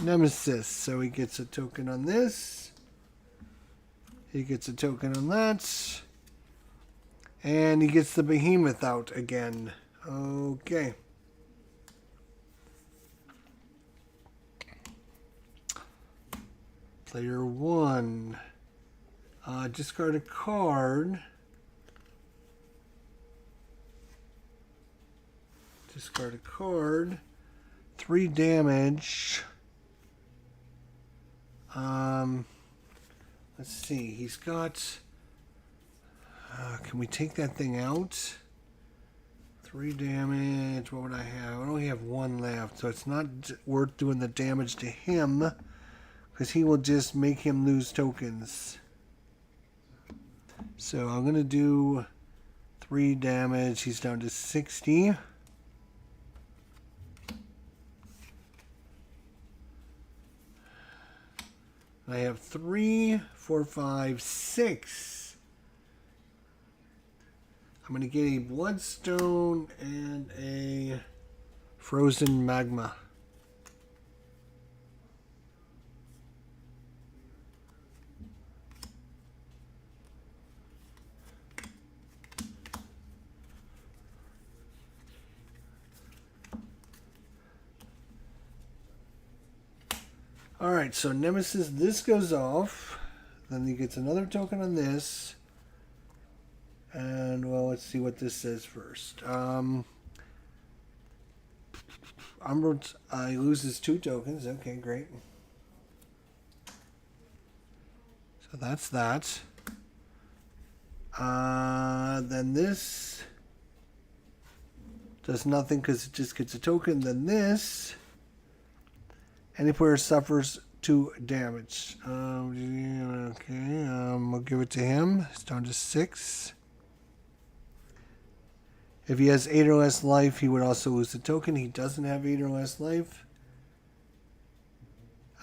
Nemesis. So he gets a token on this. He gets a token on that. And he gets the behemoth out again. Okay. Player 1. Discard a card. Discard a card. 3 damage. Let's see. He's got... can we take that thing out? 3 damage. What would I have? I only have 1 left, so it's not worth doing the damage to him, because he will just make him lose tokens. So I'm going to do 3 damage. He's down to 60. I have 3, 4, 5, 6. I'm going to get a bloodstone and a frozen magma. Alright, so Nemesis, this goes off. Then he gets another token on this. And, well, let's see what this says first. Umbra, he loses 2 tokens. Okay, great. So that's that. Then this does nothing because it just gets a token. Then this... Any player suffers 2 damage. Okay, we'll give it to him. It's down to 6. If he has 8 or less life, he would also lose the token. He doesn't have 8 or less life.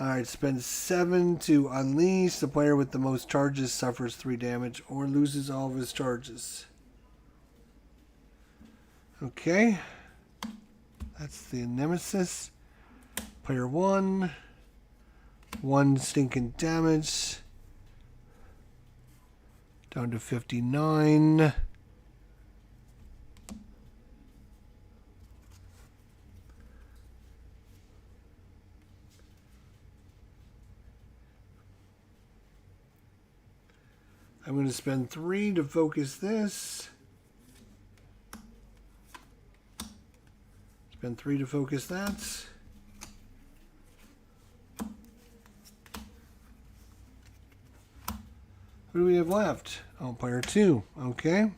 Alright, spend 7 to unleash. The player with the most charges suffers 3 damage or loses all of his charges. Okay. That's the Nemesis. Player 1. 1 stinking damage. Down to 59. I'm going to spend 3 to focus this. Spend 3 to focus that. What do we have left? Oh, player 2. Okay.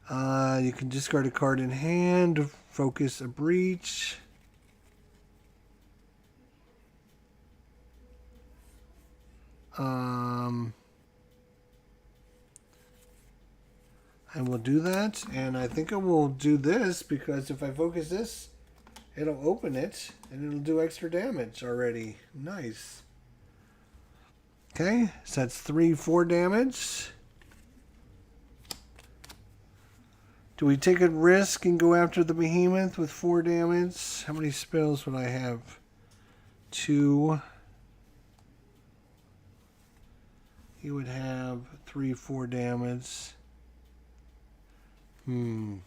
You can discard a card in hand, focus a breach. And we'll do that. And I think I will do this because if I focus this, it'll open it and it'll do extra damage already. Nice. Okay, so that's 3, 4 damage. Do we take a risk and go after the behemoth with 4 damage? How many spells would I have? 2. He would have 3, 4 damage. 4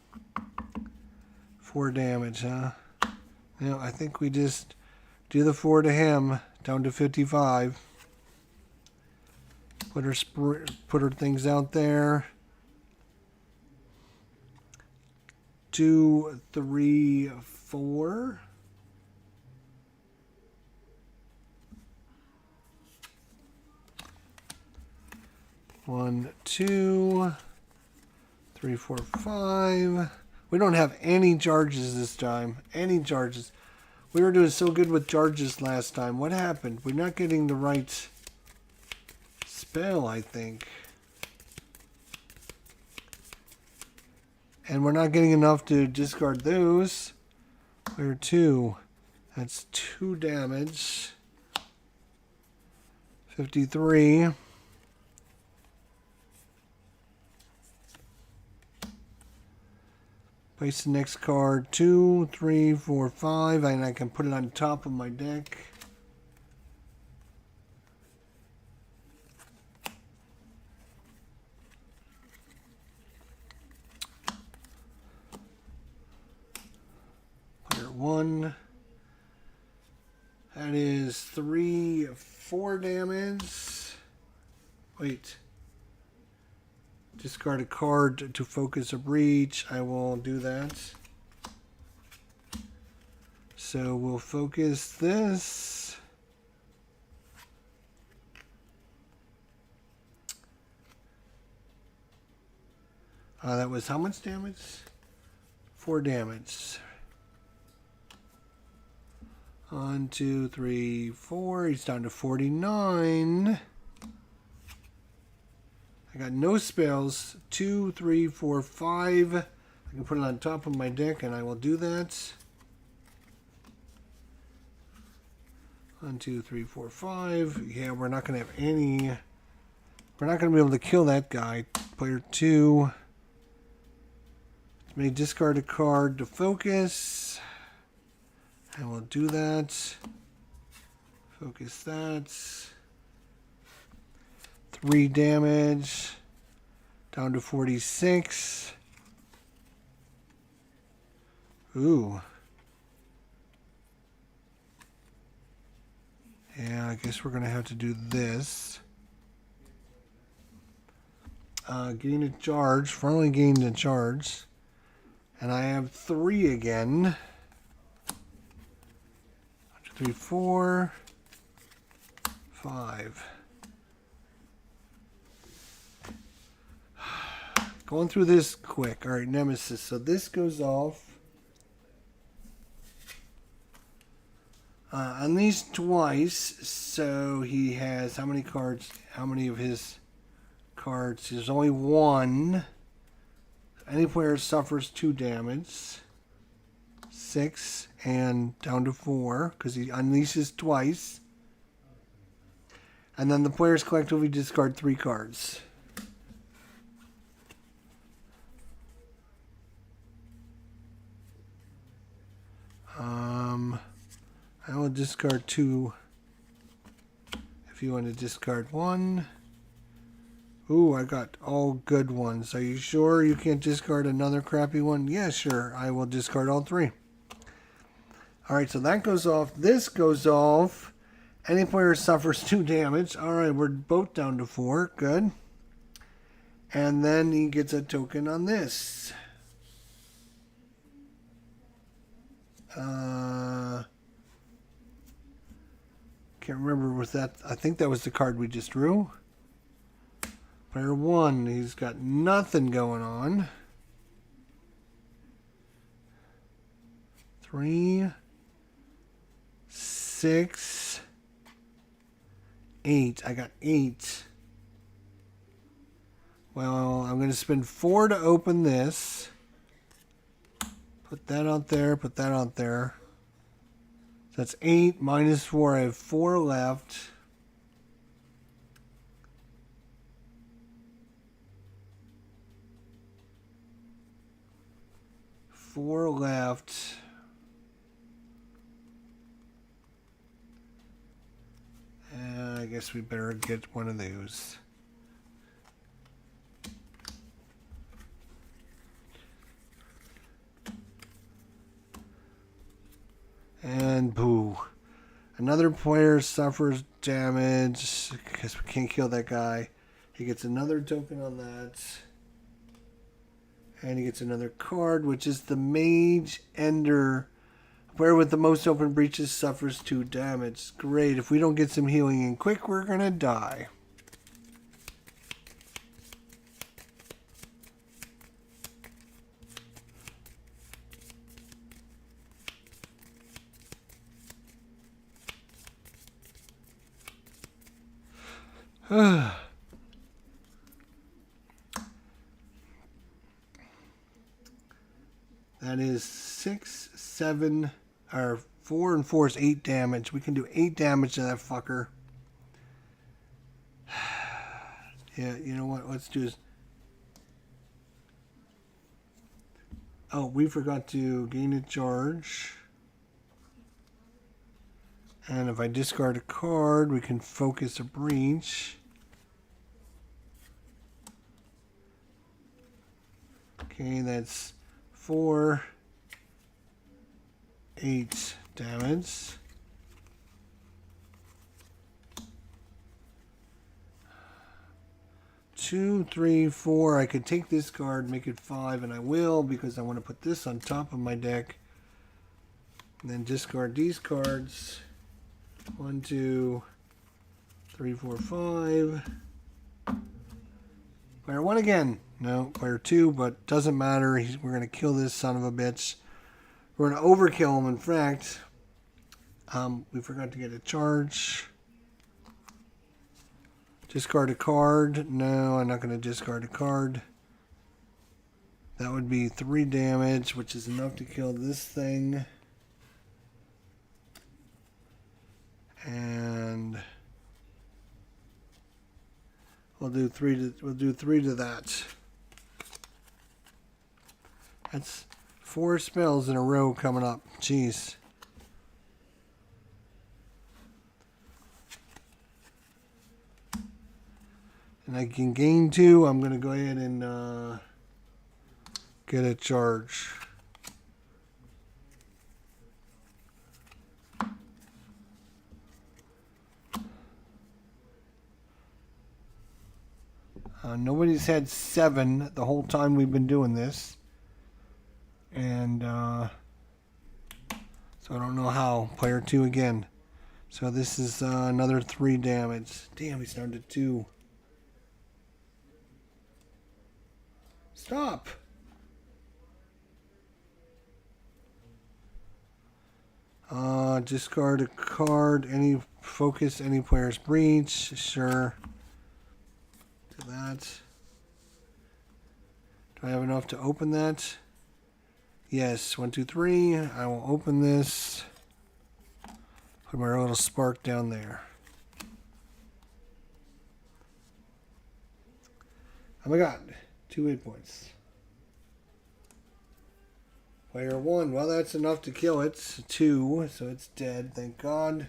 damage, huh? No, I think we just do the 4 to him, down to 55. Put her things out there. 2, 3, 4. One, 2, 3, 4, 5. We don't have any charges this time. Any charges. We were doing so good with charges last time. What happened? We're not getting the right spell, I think. And we're not getting enough to discard those. We're 2. That's 2 damage. 53. Place the next card. 2, 3, 4, 5. And I can put it on top of my deck. Player 1. That is 3, 4 damage. Wait. Discard a card to focus a breach. I will do that. So we'll focus this. That was how much damage? 4 damage. 1, 2, 3, 4. He's down to 49. I got no spells. 2, 3, 4, 5. I can put it on top of my deck, and I will do that. 1, 2, 3, 4, 5. Yeah, we're not going to have any. We're not going to be able to kill that guy. Player 2 may discard a card to focus. I will do that. Focus that. 3 damage. Down to 46. Ooh. Yeah, I guess we're going to have to do this. Gain a charge. Finally gained a charge. And I have 3 again. 1, 2, 3, 4. 5. Going through this quick. Alright, Nemesis. So this goes off. Unleashed twice. So he has how many cards? How many of his cards? There's only 1. Any player suffers 2 damage. 6 and down to 4 because he unleashes twice. And then the players collectively discard 3 cards. I will discard 2 if you want to discard 1. Ooh, I got all good ones. Are you sure you can't discard another crappy one? Yeah, sure. I will discard all 3. Alright, so that goes off. This goes off. Any player suffers 2 damage. Alright, we're both down to 4. Good. And then he gets a token on this. Can't remember, was that, I think that was the card we just drew. Player 1, he's got nothing going on. 3, 6, 8. I got 8. Well, I'm going to spend 4 to open this. Put that out there, put that out there. So that's 8 minus 4. I have 4 left. 4 left. And I guess we better get one of those. And boo. Another player suffers damage because we can't kill that guy. He gets another token on that. And he gets another card, which is the Mage Ender. Player with the most open breaches suffers 2 damage. Great. If we don't get some healing in quick, we're going to die. That is 6, 7, or 4 and 4 is 8 damage. We can do 8 damage to that fucker. Yeah, you know what? Let's do this. Oh, we forgot to gain a charge. And if I discard a card, we can focus a breach. Okay, that's 4, 8 damage. Two, 3, 4. I could take this card, make it 5, and I will because I want to put this on top of my deck. And then discard these cards. 1, 2, 3, 4, 5. Player 1 again. No, player 2, but doesn't matter. We're going to kill this son of a bitch. We're going to overkill him, in fact. We forgot to get a charge. Discard a card. No, I'm not going to discard a card. That would be 3 damage, which is enough to kill this thing. And we'll do 3 to that. That's 4 spells in a row coming up. Jeez. And I can gain 2. I'm going to go ahead and get a charge. Nobody's had 7 the whole time we've been doing this. And so I don't know how. Player 2 again. So this is another 3 damage. Damn, he's down to 2. Stop. Discard a card. Focus any player's breach. Sure. Do that. Do I have enough to open that? Yes. 1, 2, 3. I will open this. Put my little spark down there. Oh my god. 2 hit points. Player 1. Well, that's enough to kill it. 2. So it's dead. Thank God.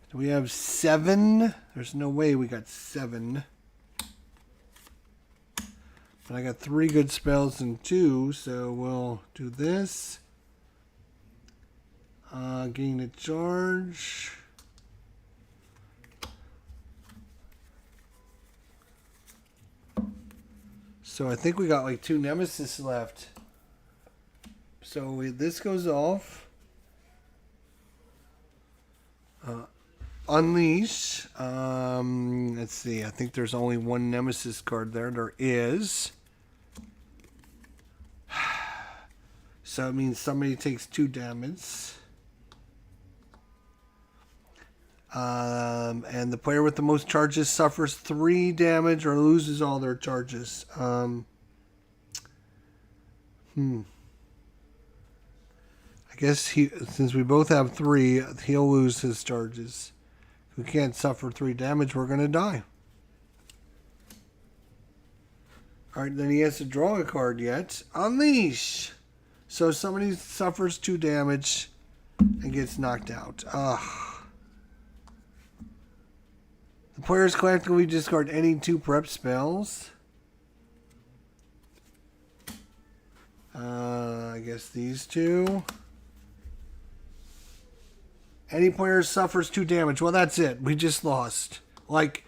Do we have 7? There's no way we got 7. But I got 3 good spells and 2. So we'll do this. Gain a charge. So I think we got like 2 nemesis left. So this goes off. Unleash. Let's see. I think there's only 1 nemesis card there. There is. So it means somebody takes 2 damage. And the player with the most charges suffers 3 damage or loses all their charges. I guess since we both have 3, he'll lose his charges. If we can't suffer 3 damage, we're going to die. Alright, then he has to draw a card yet. Unleash! So somebody suffers 2 damage and gets knocked out. Ugh. The players collectively discard any 2 prep spells. I guess these 2. Any player suffers 2 damage. Well, that's it. We just lost. Like,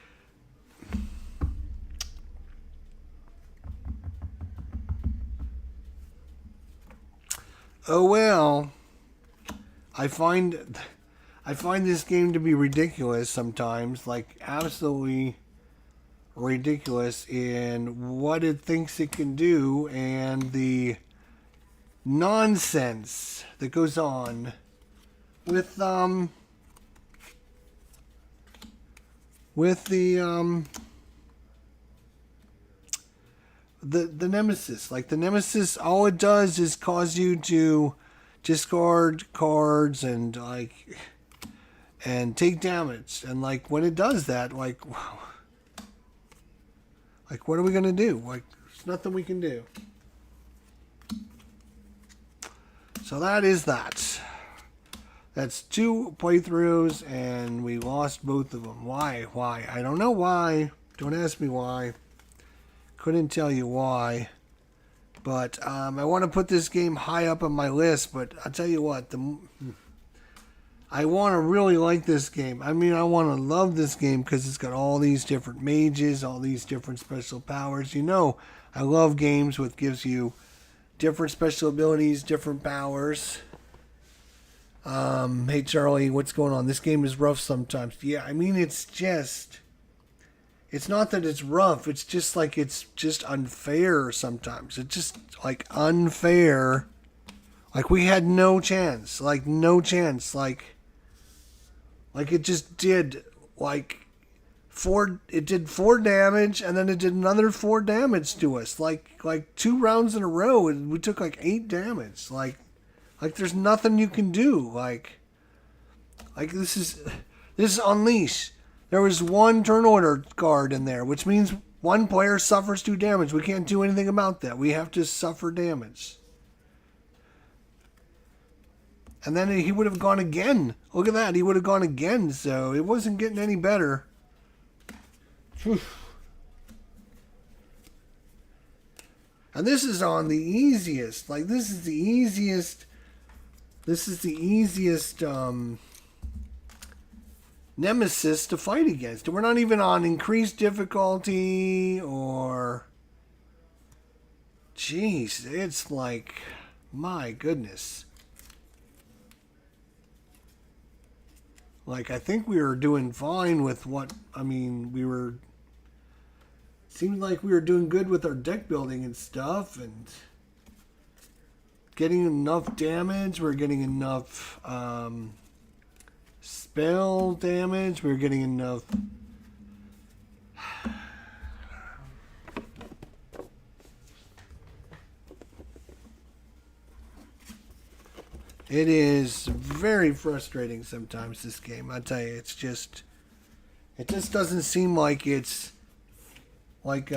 oh well. I find this game to be ridiculous sometimes, like absolutely ridiculous in what it thinks it can do and the nonsense that goes on with the Nemesis. Like the Nemesis, all it does is cause you to discard cards and take damage. And like when it does that, like wow. Like what are we gonna do? Like there's nothing we can do. So that is that. That's 2 playthroughs and we lost both of them. Why? Why? I don't know why. Don't ask me why. Couldn't tell you why. But I want to put this game high up on my list, but I'll tell you what, I want to really like this game. I mean, I want to love this game because it's got all these different mages, all these different special powers. You know, I love games with gives you different special abilities, different powers. Hey Charlie, what's going on? This game is rough sometimes. Yeah, I mean, it's not that it's rough. It's just like it's just unfair sometimes. It's just like unfair. Like we had no chance. Like no chance. Like it just did like 4. It did 4 damage and then it did another 4 damage to us. Like 2 rounds in a row and we took like 8 damage. Like there's nothing you can do. Like this is Unleash. There was 1 turn order card in there, which means 1 player suffers 2 damage. We can't do anything about that. We have to suffer damage. And then he would have gone again. Look at that. He would have gone again. So it wasn't getting any better. Whew. And this is on the easiest. Like this is the easiest. This is the easiest Nemesis to fight against. We're not even on increased difficulty or... Jeez, it's like... My goodness. Like, I think we were doing fine with what... I mean, we were... Seemed like we were doing good with our deck building and stuff, and... Getting enough damage. We're getting enough... spell damage. We're getting enough. It is very frustrating sometimes, this game. I tell you, it just doesn't seem like it's like they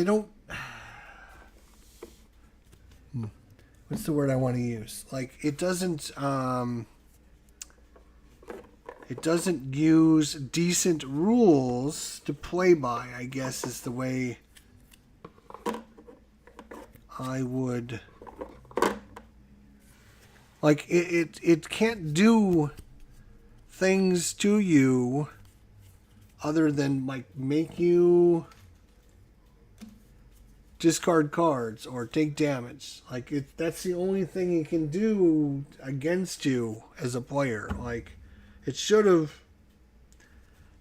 don't. What's the word I want to use? Like it doesn't use decent rules to play by, I guess is the way I would... Like, it can't do things to you other than, like, make you discard cards or take damage. Like, that's the only thing it can do against you as a player. Like... It should have...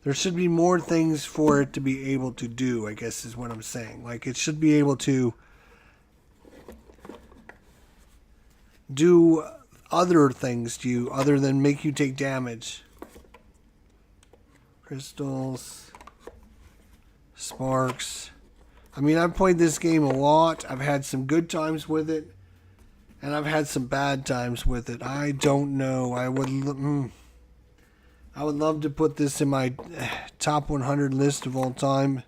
There should be more things for it to be able to do, I guess is what I'm saying. Like, it should be able to do other things to you other than make you take damage. Crystals. Sparks. I mean, I've played this game a lot. I've had some good times with it. And I've had some bad times with it. I don't know. I would love to put this in my top 100 list of all time.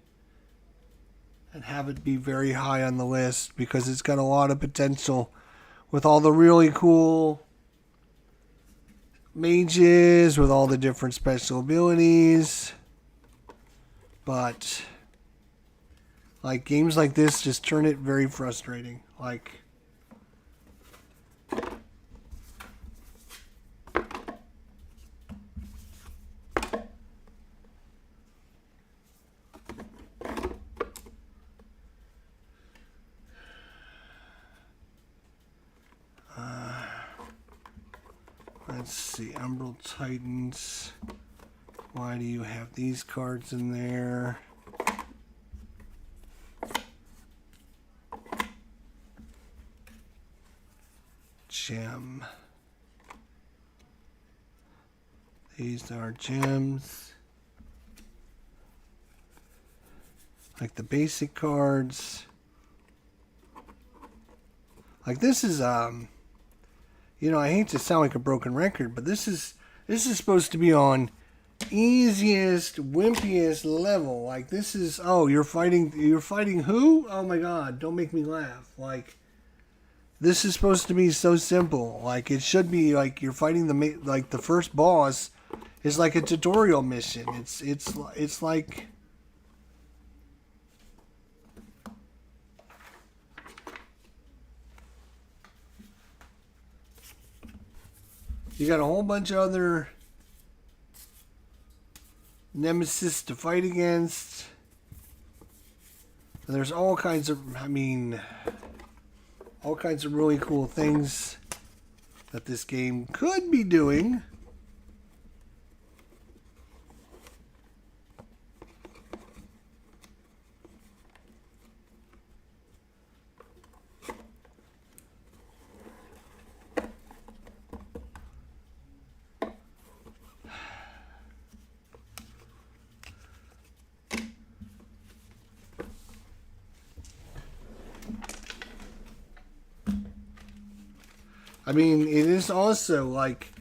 and have it be very high on the list because it's got a lot of potential with all the really cool mages, with all the different special abilities. But like games like this just turn it very frustrating. Like let's see, Umbra Titans. Why do you have these cards in there? Gem. These are gems. Like the basic cards. Like this is you know, I hate to sound like a broken record, but this is supposed to be on easiest, wimpiest level. Like this is, oh, you're fighting who? Oh my god, don't make me laugh. Like this is supposed to be so simple. Like it should be like you're fighting the first boss is like a tutorial mission. It's like you got a whole bunch of other nemesis to fight against. And there's all kinds of, all kinds of really cool things that this game could be doing. I mean, it is also like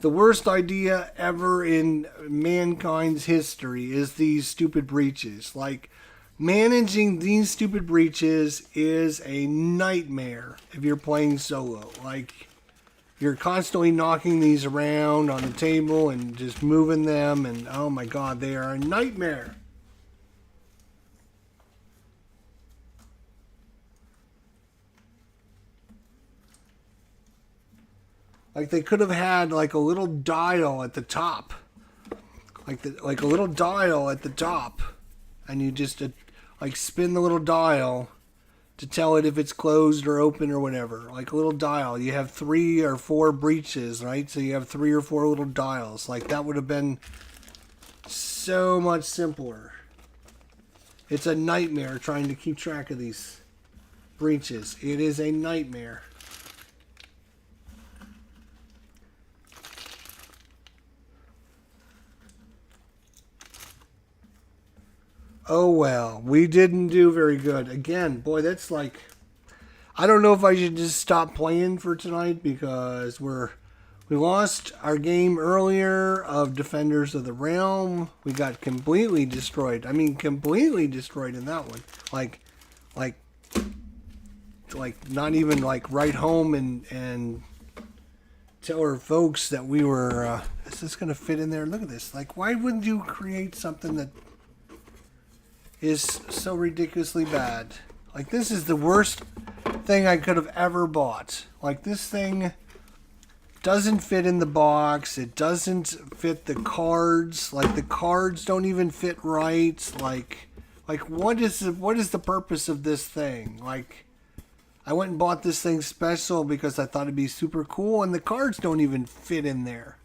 the worst idea ever in mankind's history is these stupid breaches. Like, managing these stupid breaches is a nightmare if you're playing solo. Like, you're constantly knocking these around on the table and just moving them, and oh my god, they are a nightmare. Like they could have had like a little dial at the top, like a little dial at the top, and you just like spin the little dial to tell it if it's closed or open or whatever. Like a little dial. You have 3 or 4 breaches, right? So you have 3 or 4 little dials. Like that would have been so much simpler. It's a nightmare trying to keep track of these breaches. It is a nightmare. Oh well, we didn't do very good. Again, boy, that's like, I don't know if I should just stop playing for tonight because we lost our game earlier of Defenders of the Realm. We got completely destroyed. I mean, completely destroyed in that one. Like not even like write home and tell our folks that we were, is this going to fit in there? Look at this. Like, why wouldn't you create something that is so ridiculously bad? Like, this is the worst thing I could have ever bought. Like, this thing doesn't fit in the box. It doesn't fit the cards. Like, the cards don't even fit right. Like what is the purpose of this thing? Like, I went and bought this thing special because I thought it'd be super cool, and the cards don't even fit in there.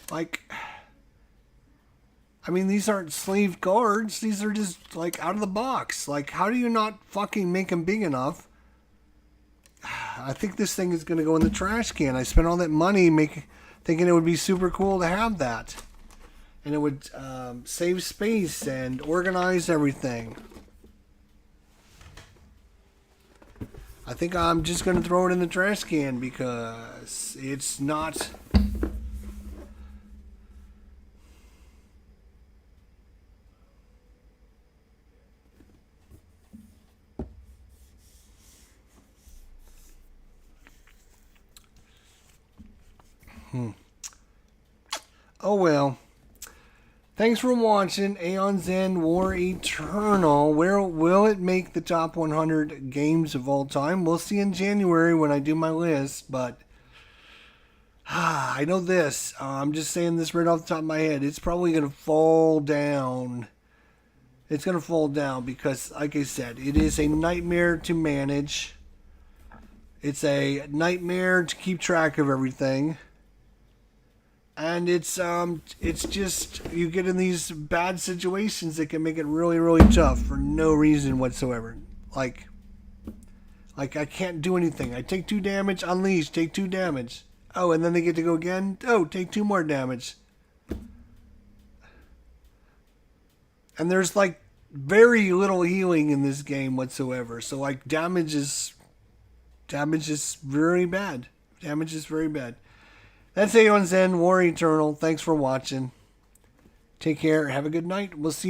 Like, I mean, these aren't sleeved cards. These are just, like, out of the box. Like, how do you not fucking make them big enough? I think this thing is going to go in the trash can. I spent all that money thinking it would be super cool to have that. And it would save space and organize everything. I think I'm just going to throw it in the trash can because it's not... Oh well. Thanks for watching Aeon's End War Eternal. Where will it make the top 100 games of all time? We'll see in January when I do my list, but I know this. I'm just saying this right off the top of my head. It's probably going to fall down. It's going to fall down because, like I said, it is a nightmare to manage. It's a nightmare to keep track of everything. And it's just, you get in these bad situations that can make it really, really tough for no reason whatsoever. Like I can't do anything. I take 2 damage, unleash, take 2 damage. Oh, and then they get to go again. Oh, take 2 more damage. And there's like very little healing in this game whatsoever. So like damage is very bad. Damage is very bad. That's Aeon's End War Eternal. Thanks for watching. Take care. Have a good night. We'll see you